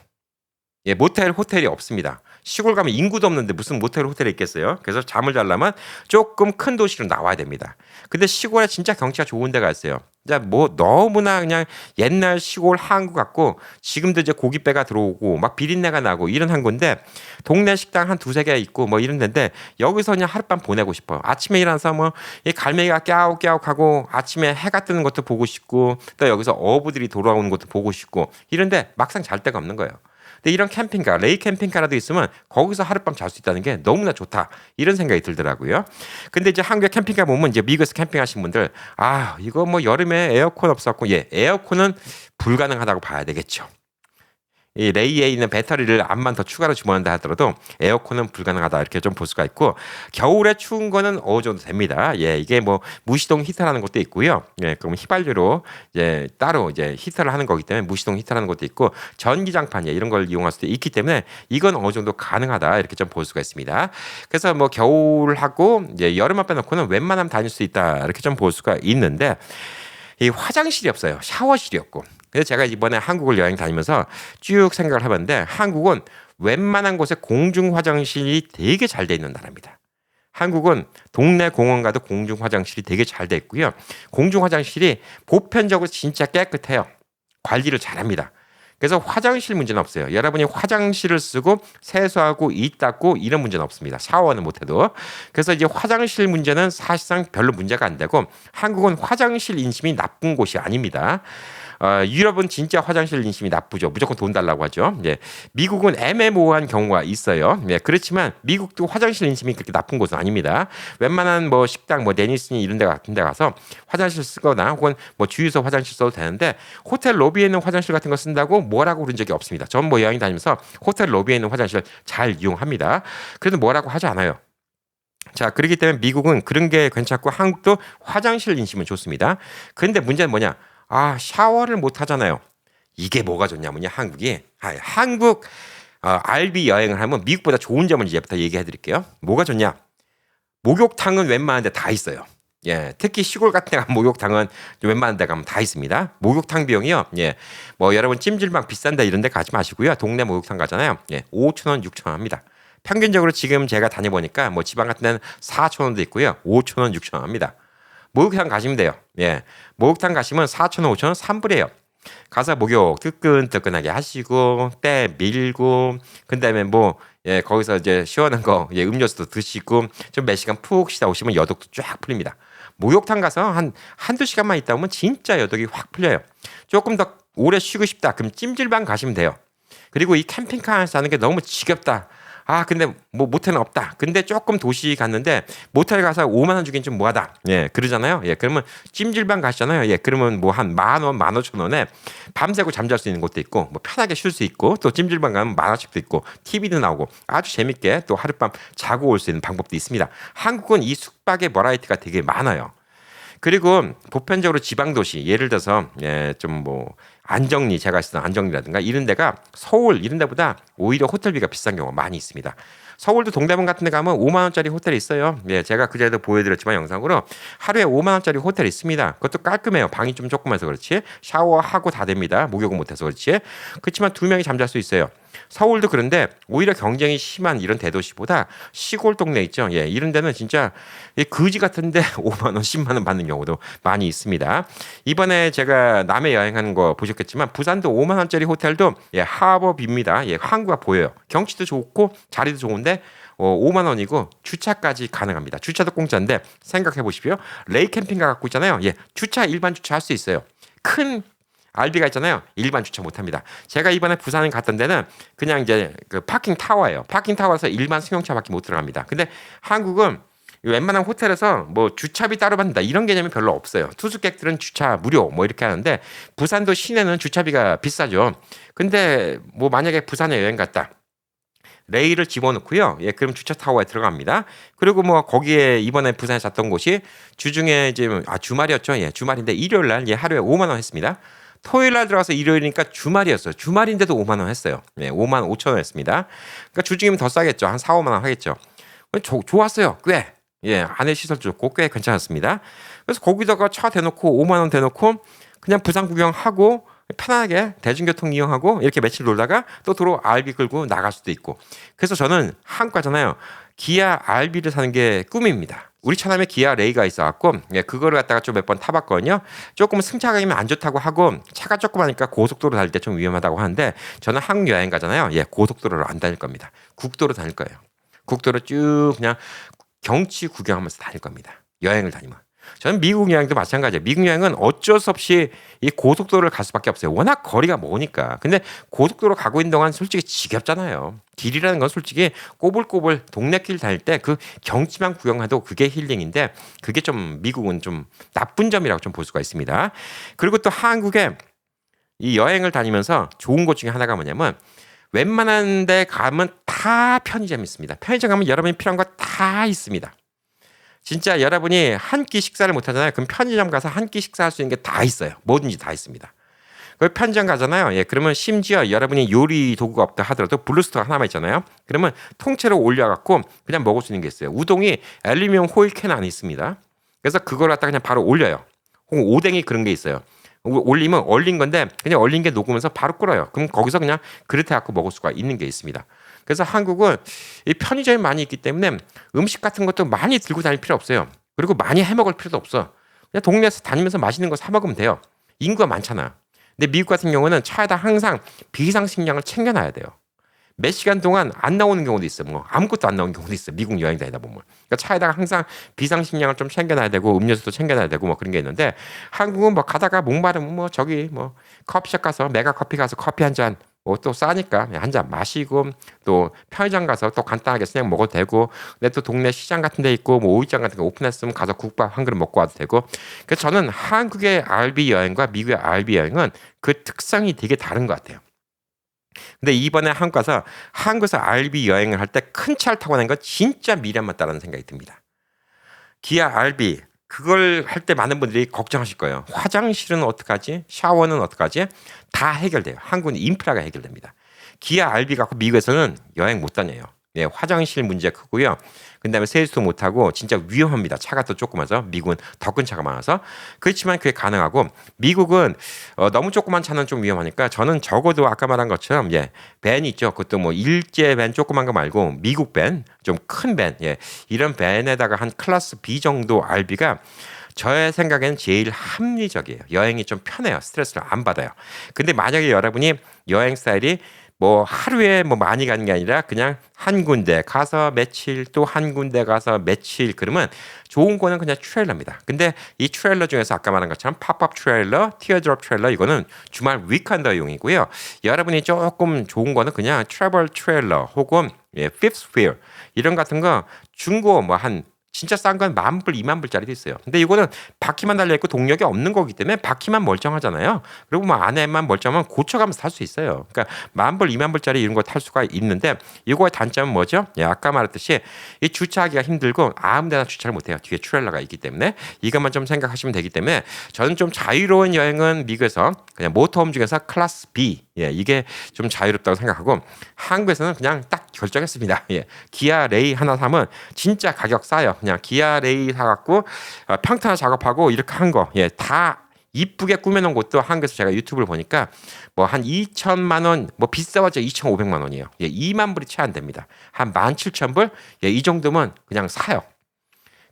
[SPEAKER 1] 모텔, 호텔이 없습니다. 시골 가면 인구도 없는데 무슨 모텔, 호텔이 있겠어요? 그래서 잠을 자려면 조금 큰 도시로 나와야 됩니다. 근데 시골에 진짜 경치가 좋은 데가 있어요. 뭐 너무나 그냥 옛날 시골 한국 같고 지금도 이제 고깃배가 들어오고 막 비린내가 나고 이런 한 건데 동네 식당 한 두세 개 있고 뭐 이런 데인데 여기서 그냥 하룻밤 보내고 싶어요. 아침에 일어나서 뭐 이 갈매기가 깨우깨우하고 아침에 해가 뜨는 것도 보고 싶고 또 여기서 어부들이 돌아오는 것도 보고 싶고 이런데 막상 잘 데가 없는 거예요. 근데 이런 캠핑카, 레이 캠핑카라도 있으면 거기서 하룻밤 잘 수 있다는 게 너무나 좋다. 이런 생각이 들더라고요. 근데 이제 한국에 캠핑카 보면 이제 미국에서 캠핑하신 분들, 아, 이거 뭐 여름에 에어컨 없었고, 예, 에어컨은 불가능하다고 봐야 되겠죠. 이 레이에 있는 배터리를 암만 더 추가로 주문한다 하더라도 에어컨은 불가능하다 이렇게 좀 볼 수가 있고, 겨울에 추운 거는 어느 정도 됩니다. 예, 이게 뭐 무시동 히터라는 것도 있고요. 예, 그럼 휘발유로 이제 따로 이제 히터를 하는 거기 때문에 무시동 히터라는 것도 있고, 전기장판 예, 이런 걸 이용할 수도 있기 때문에 이건 어느 정도 가능하다 이렇게 좀 볼 수가 있습니다. 그래서 뭐 겨울하고 이제 여름만 빼놓고는 웬만하면 다닐 수 있다 이렇게 좀 볼 수가 있는데, 이 화장실이 없어요. 샤워실이 없고. 그래서 제가 이번에 한국을 여행 다니면서 쭉 생각을 해봤는데, 한국은 웬만한 곳에 공중 화장실이 되게 잘 돼 있는 나라입니다. 한국은 동네 공원 가도 공중 화장실이 되게 잘 돼 있고요. 공중 화장실이 보편적으로 진짜 깨끗해요. 관리를 잘합니다. 그래서 화장실 문제는 없어요. 여러분이 화장실을 쓰고 세수하고 이 닦고 이런 문제는 없습니다. 샤워는 못해도. 그래서 이제 화장실 문제는 사실상 별로 문제가 안 되고, 한국은 화장실 인심이 나쁜 곳이 아닙니다. 유럽은 진짜 화장실 인심이 나쁘죠. 무조건 돈 달라고 하죠. 예. 미국은 애매모호한 경우가 있어요. 예. 그렇지만 미국도 화장실 인심이 그렇게 나쁜 곳은 아닙니다. 웬만한 뭐 식당, 뭐 데니스니 이런 데 같은 데 가서 화장실 쓰거나 혹은 뭐 주유소 화장실 써도 되는데, 호텔 로비에 있는 화장실 같은 거 쓴다고 뭐라고 그런 적이 없습니다. 전 뭐 여행 다니면서 호텔 로비에 있는 화장실 잘 이용합니다. 그래도 뭐라고 하지 않아요. 자, 그렇기 때문에 미국은 그런 게 괜찮고, 한국도 화장실 인심은 좋습니다. 근데 문제는 뭐냐? 아, 샤워를 못 하잖아요. 이게 뭐가 좋냐면요, 한국이. 한국 RV 여행을 하면 미국보다 좋은 점을 이제부터 얘기해 드릴게요. 뭐가 좋냐? 목욕탕은 웬만한 데 다 있어요. 예, 특히 시골 같은 데 가면 목욕탕은 웬만한 데 가면 다 있습니다. 목욕탕 비용이요. 예, 뭐 여러분 찜질방 비싼데 이런 데 가지 마시고요. 동네 목욕탕 가잖아요. 예, 5천 원, 6천 원 합니다. 평균적으로 지금 제가 다녀보니까 뭐 지방 같은 데는 4천 원도 있고요. 5천 원, 6천 원 합니다. 목욕탕 가시면 돼요. 예. 목욕탕 가시면 4,000원, 5,000원 산불이에요. 가서 목욕 뜨끈뜨끈하게 하시고, 때 밀고, 그 다음에 뭐, 예, 거기서 이제 시원한 거, 예, 음료수도 드시고, 좀 몇 시간 푹 쉬다 오시면 여독도 쫙 풀립니다. 목욕탕 가서 한두 시간만 있다 오면 진짜 여독이 확 풀려요. 조금 더 오래 쉬고 싶다. 그럼 찜질방 가시면 돼요. 그리고 이 캠핑카 안에서 하는 게 너무 지겹다. 아, 근데 뭐 모텔은 없다. 근데 조금 도시 갔는데 모텔 가서 5만 원 주긴 좀 뭐하다. 예, 그러잖아요. 예, 그러면 찜질방 가시잖아요. 예, 그러면 뭐 한 10,000원, 15,000원에 밤새고 잠잘 수 있는 곳도 있고, 뭐 편하게 쉴 수 있고, 또 찜질방 가면 만화책도 있고, TV도 나오고, 아주 재밌게 또 하룻밤 자고 올 수 있는 방법도 있습니다. 한국은 이 숙박의 버라이티가 되게 많아요. 그리고 보편적으로 지방 도시, 예를 들어서 예, 좀 뭐 안정리, 제가 있었던 안정리라든가 이런 데가 서울 이런 데보다 오히려 호텔비가 비싼 경우가 많이 있습니다. 서울도 동대문 같은 데 가면 5만 원짜리 호텔이 있어요. 예, 제가 그전에도 보여드렸지만 영상으로 하루에 5만 원짜리 호텔이 있습니다. 그것도 깔끔해요. 방이 좀 조그만해서 그렇지. 샤워하고 다 됩니다. 목욕은 못해서 그렇지. 그렇지만 두 명이 잠잘 수 있어요. 서울도 그런데 오히려 경쟁이 심한 이런 대도시보다 시골 동네 있죠. 예, 이런 데는 진짜 거지 같은데 5만 원, 10만 원 받는 경우도 많이 있습니다. 이번에 제가 남해 여행하는 거 보셨겠지만 부산도 5만 원짜리 호텔도 예, 하버비입니다. 예, 항구가 보여요. 경치도 좋고 자리도 좋은데 5만 원이고 주차까지 가능합니다. 주차도 공짜인데 생각해 보십시오. 레이 캠핑카 갖고 있잖아요. 예, 주차 일반 주차할 수 있어요. 큰 RV가 있잖아요. 일반 주차 못합니다. 제가 이번에 부산에 갔던 데는 그냥 이제 그 파킹 타워예요. 파킹 타워에서 일반 승용차밖에 못 들어갑니다. 근데 한국은 웬만한 호텔에서 뭐 주차비 따로 받는다 이런 개념이 별로 없어요. 투숙객들은 주차 무료 뭐 이렇게 하는데, 부산도 시내는 주차비가 비싸죠. 근데 뭐 만약에 부산에 여행 갔다. 레일을 집어넣고요. 예, 그럼 주차 타워에 들어갑니다. 그리고 뭐 거기에 이번에 부산에 잤던 곳이 주중에 지금 주말이었죠. 예, 주말인데 일요일 날 예, 하루에 5만 원 했습니다. 토요일 날 들어가서 일요일이니까 주말이었어요. 주말인데도 5만 원 했어요. 네, 5만 5천 원 했습니다. 그러니까 주중이면 더 싸겠죠. 한 4, 5만 원 하겠죠. 좋았어요. 꽤. 예, 안에 시설도 좋고 꽤 괜찮았습니다. 그래서 거기다가 차 대놓고 5만 원 대놓고 그냥 부산 구경하고 편하게 대중교통 이용하고 이렇게 며칠 놀다가 또 도로 RV 끌고 나갈 수도 있고. 그래서 저는 한국 가잖아요. 기아 RV를 사는 게 꿈입니다. 우리 처남에 기아 레이가 있어갖고 예, 그거를 갖다가 좀 몇 번 타봤거든요. 조금 승차감이면 안 좋다고 하고 차가 조그마니까 고속도로 다닐 때 좀 위험하다고 하는데, 저는 한국 여행 가잖아요. 예, 고속도로를 안 다닐 겁니다. 국도로 다닐 거예요. 국도로 쭉 그냥 경치 구경하면서 다닐 겁니다. 여행을 다니면. 저는 미국 여행도 마찬가지예요. 미국 여행은 어쩔 수 없이 이 고속도로를 갈 수밖에 없어요. 워낙 거리가 머니까. 근데 고속도로 가고 있는 동안 솔직히 지겹잖아요. 길이라는 건 솔직히 꼬불꼬불 동네길 다닐 때 그 경치만 구경해도 그게 힐링인데 그게 좀 미국은 좀 나쁜 점이라고 좀 볼 수가 있습니다. 그리고 또 한국에 이 여행을 다니면서 좋은 것 중에 하나가 뭐냐면 웬만한 데 가면 다 편의점이 있습니다. 편의점 가면 여러분이 필요한 거 다 있습니다. 진짜 여러분이 한 끼 식사를 못 하잖아요. 그럼 편의점 가서 한 끼 식사할 수 있는 게 다 있어요. 뭐든지 다 있습니다. 그 편의점 가잖아요. 예, 그러면 심지어 여러분이 요리 도구가 없다 하더라도 블루스토어 하나만 있잖아요. 그러면 통째로 올려갖고 그냥 먹을 수 있는 게 있어요. 우동이 알루미늄 호일 캔 안에 있습니다. 그래서 그걸 갖다 그냥 바로 올려요. 혹은 오뎅이 그런 게 있어요. 올리면 얼린 건데 그냥 얼린 게 녹으면서 바로 끓어요. 그럼 거기서 그냥 그릇에 갖고 먹을 수가 있는 게 있습니다. 그래서 한국은 이 편의점이 많이 있기 때문에 음식 같은 것도 많이 들고 다닐 필요 없어요. 그리고 많이 해 먹을 필요도 없어. 그냥 동네에서 다니면서 맛있는 거 사 먹으면 돼요. 인구가 많잖아. 근데 미국 같은 경우는 차에다 항상 비상식량을 챙겨놔야 돼요. 몇 시간 동안 안 나오는 경우도 있어요. 뭐 아무것도 안 나오는 경우도 있어요. 미국 여행 다니다 보면. 그러니까 차에다가 항상 비상식량을 좀 챙겨놔야 되고 음료수도 챙겨놔야 되고 뭐 그런 게 있는데 한국은 뭐 가다가 목마르면 뭐 저기 뭐 커피숍 가서 메가 커피 가서 커피 한 잔 뭐 또 싸니까 한 잔 마시고 또 편의점 가서 또 간단하게 그냥 먹어도 되고 근데 또 동네 시장 같은 데 있고 뭐 오일장 같은 거 오픈했으면 가서 국밥 한 그릇 먹고 와도 되고 그래서 저는 한국의 RV 여행과 미국의 RV 여행은 그 특성이 되게 다른 것 같아요. 근데 이번에 한국 가서 한국에서 RV 여행을 할 때 큰 차를 타고 다니는 건 진짜 미련 맞다라는 생각이 듭니다. 기아 RV 그걸 할 때 많은 분들이 걱정하실 거예요. 화장실은 어떡하지? 샤워는 어떡하지? 다 해결돼요. 한국은 인프라가 해결됩니다. 기아 RV 갖고 미국에서는 여행 못 다녀요. 예, 화장실 문제가 크고요. 그다음에 세수도 못하고 진짜 위험합니다. 차가 또 조그마서 미국은 더 큰 차가 많아서 그렇지만 그게 가능하고 미국은 너무 조그만 차는 좀 위험하니까 저는 적어도 아까 말한 것처럼 예, 밴 있죠. 그것도 뭐 일제 밴 조그만 거 말고 미국 밴 좀 큰 밴 예, 이런 밴에다가 한 클래스 B 정도 RV가 저의 생각에는 제일 합리적이에요. 여행이 좀 편해요. 스트레스를 안 받아요. 근데 만약에 여러분이 여행 스타일이 뭐 하루에 뭐 많이 가는 게 아니라 그냥 한 군데 가서 며칠 또 한 군데 가서 며칠 그러면 좋은 거는 그냥 트레일러입니다. 근데 이 트레일러 중에서 아까 말한 것처럼 팝업 트레일러, 티어드롭 트레일러 이거는 주말 위켄더용이고요. 여러분이 조금 좋은 거는 그냥 트래블 트레일러 혹은 예, 피프스 휠 이런 같은 거 중고 뭐 한 진짜 싼 건 10,000불, 20,000불짜리도 있어요. 근데 이거는 바퀴만 달려있고 동력이 없는 거기 때문에 바퀴만 멀쩡하잖아요. 그리고 뭐 안에만 멀쩡하면 고쳐가면서 탈 수 있어요. 그러니까 10,000불, 20,000불짜리 이런 거 탈 수가 있는데 이거의 단점은 뭐죠? 예, 아까 말했듯이 이 주차하기가 힘들고 아무 데나 주차를 못해요. 뒤에 트레일러가 있기 때문에 이것만 좀 생각하시면 되기 때문에 저는 좀 자유로운 여행은 미국에서 그냥 모터홈 중에서 클래스 B 예, 이게 좀 자유롭다고 생각하고 한국에서는 그냥 딱 결정했습니다. 예, 기아 레이 하나 사면 진짜 가격 싸요. 그냥 기아 레이 사갖고 평탄화 작업하고 이렇게 한 거, 예, 다 이쁘게 꾸며놓은 것도 한국에서 제가 유튜브를 보니까 뭐 한 2천만 원, 뭐 비싸봤자 2,500만 원이에요. 예, 2만 불이 채 안 됩니다. 한 17,000불, 예, 이 정도면 그냥 사요.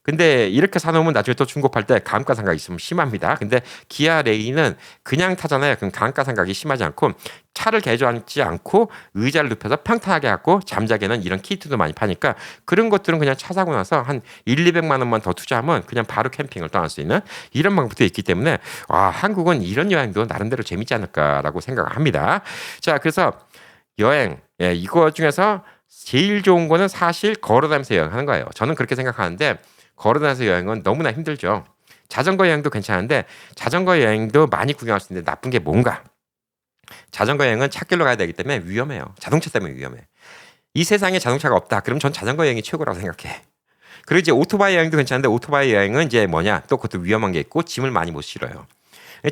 [SPEAKER 1] 근데 이렇게 사놓으면 나중에 또 중고팔 때 감가상각이 있으면 심합니다. 근데 기아 레이는 그냥 타잖아요. 그럼 감가상각이 심하지 않고 차를 개조하지 않고 의자를 눕혀서 평탄하게 갖고 잠자기에는 이런 키트도 많이 파니까 그런 것들은 그냥 차 사고 나서 한 200만 원만 더 투자하면 그냥 바로 캠핑을 떠날 수 있는 이런 방법도 있기 때문에 와, 한국은 이런 여행도 나름대로 재밌지 않을까라고 생각을 합니다. 자, 그래서 여행 예, 이거 중에서 제일 좋은 거는 사실 걸어다니면서 여행하는 거예요. 저는 그렇게 생각하는데 걸어다니면서 여행은 너무나 힘들죠. 자전거 여행도 괜찮은데 자전거 여행도 많이 구경할 수 있는데 나쁜 게 뭔가? 자전거 여행은 찻길로 가야 되기 때문에 위험해요. 자동차 때문에 위험해. 이 세상에 자동차가 없다. 그럼 전 자전거 여행이 최고라고 생각해. 그리고 이제 오토바이 여행도 괜찮은데 오토바이 여행은 이제 뭐냐? 또 그것도 위험한 게 있고 짐을 많이 못 실어요.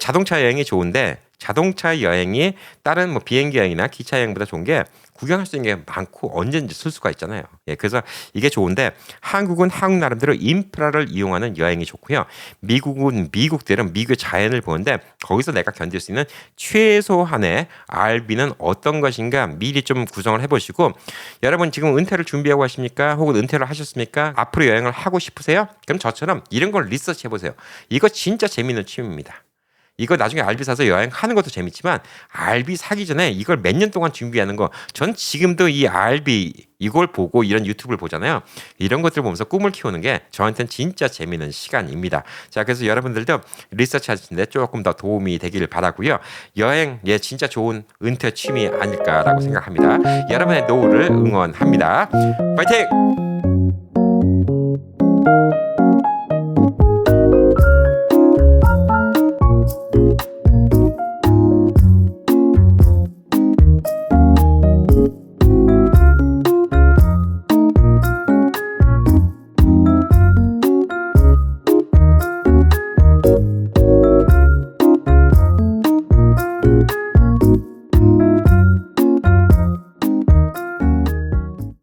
[SPEAKER 1] 자동차 여행이 좋은데 자동차 여행이 다른 뭐 비행기 여행이나 기차 여행보다 좋은 게 구경할 수 있는 게 많고 언제든지 쓸 수가 있잖아요. 예, 그래서 이게 좋은데 한국은 한국 나름대로 인프라를 이용하는 여행이 좋고요. 미국은 미국대로 미국의 자연을 보는데 거기서 내가 견딜 수 있는 최소한의 RV는 어떤 것인가 미리 좀 구성을 해보시고 여러분 지금 은퇴를 준비하고 하십니까? 혹은 은퇴를 하셨습니까? 앞으로 여행을 하고 싶으세요? 그럼 저처럼 이런 걸 리서치 해보세요. 이거 진짜 재밌는 취미입니다. 이거 나중에 알비 사서 여행하는 것도 재밌지만 알비 사기 전에 이걸 몇 년 동안 준비하는 거 전 지금도 이 알비 이걸 보고 이런 유튜브를 보잖아요. 이런 것들을 보면서 꿈을 키우는 게 저한테는 진짜 재미있는 시간입니다. 자, 그래서 여러분들도 리서치 하시는데 조금 더 도움이 되길 바라고요. 여행 예 진짜 좋은 은퇴 취미 아닐까라고 생각합니다. 여러분의 노후를 응원합니다. 파이팅!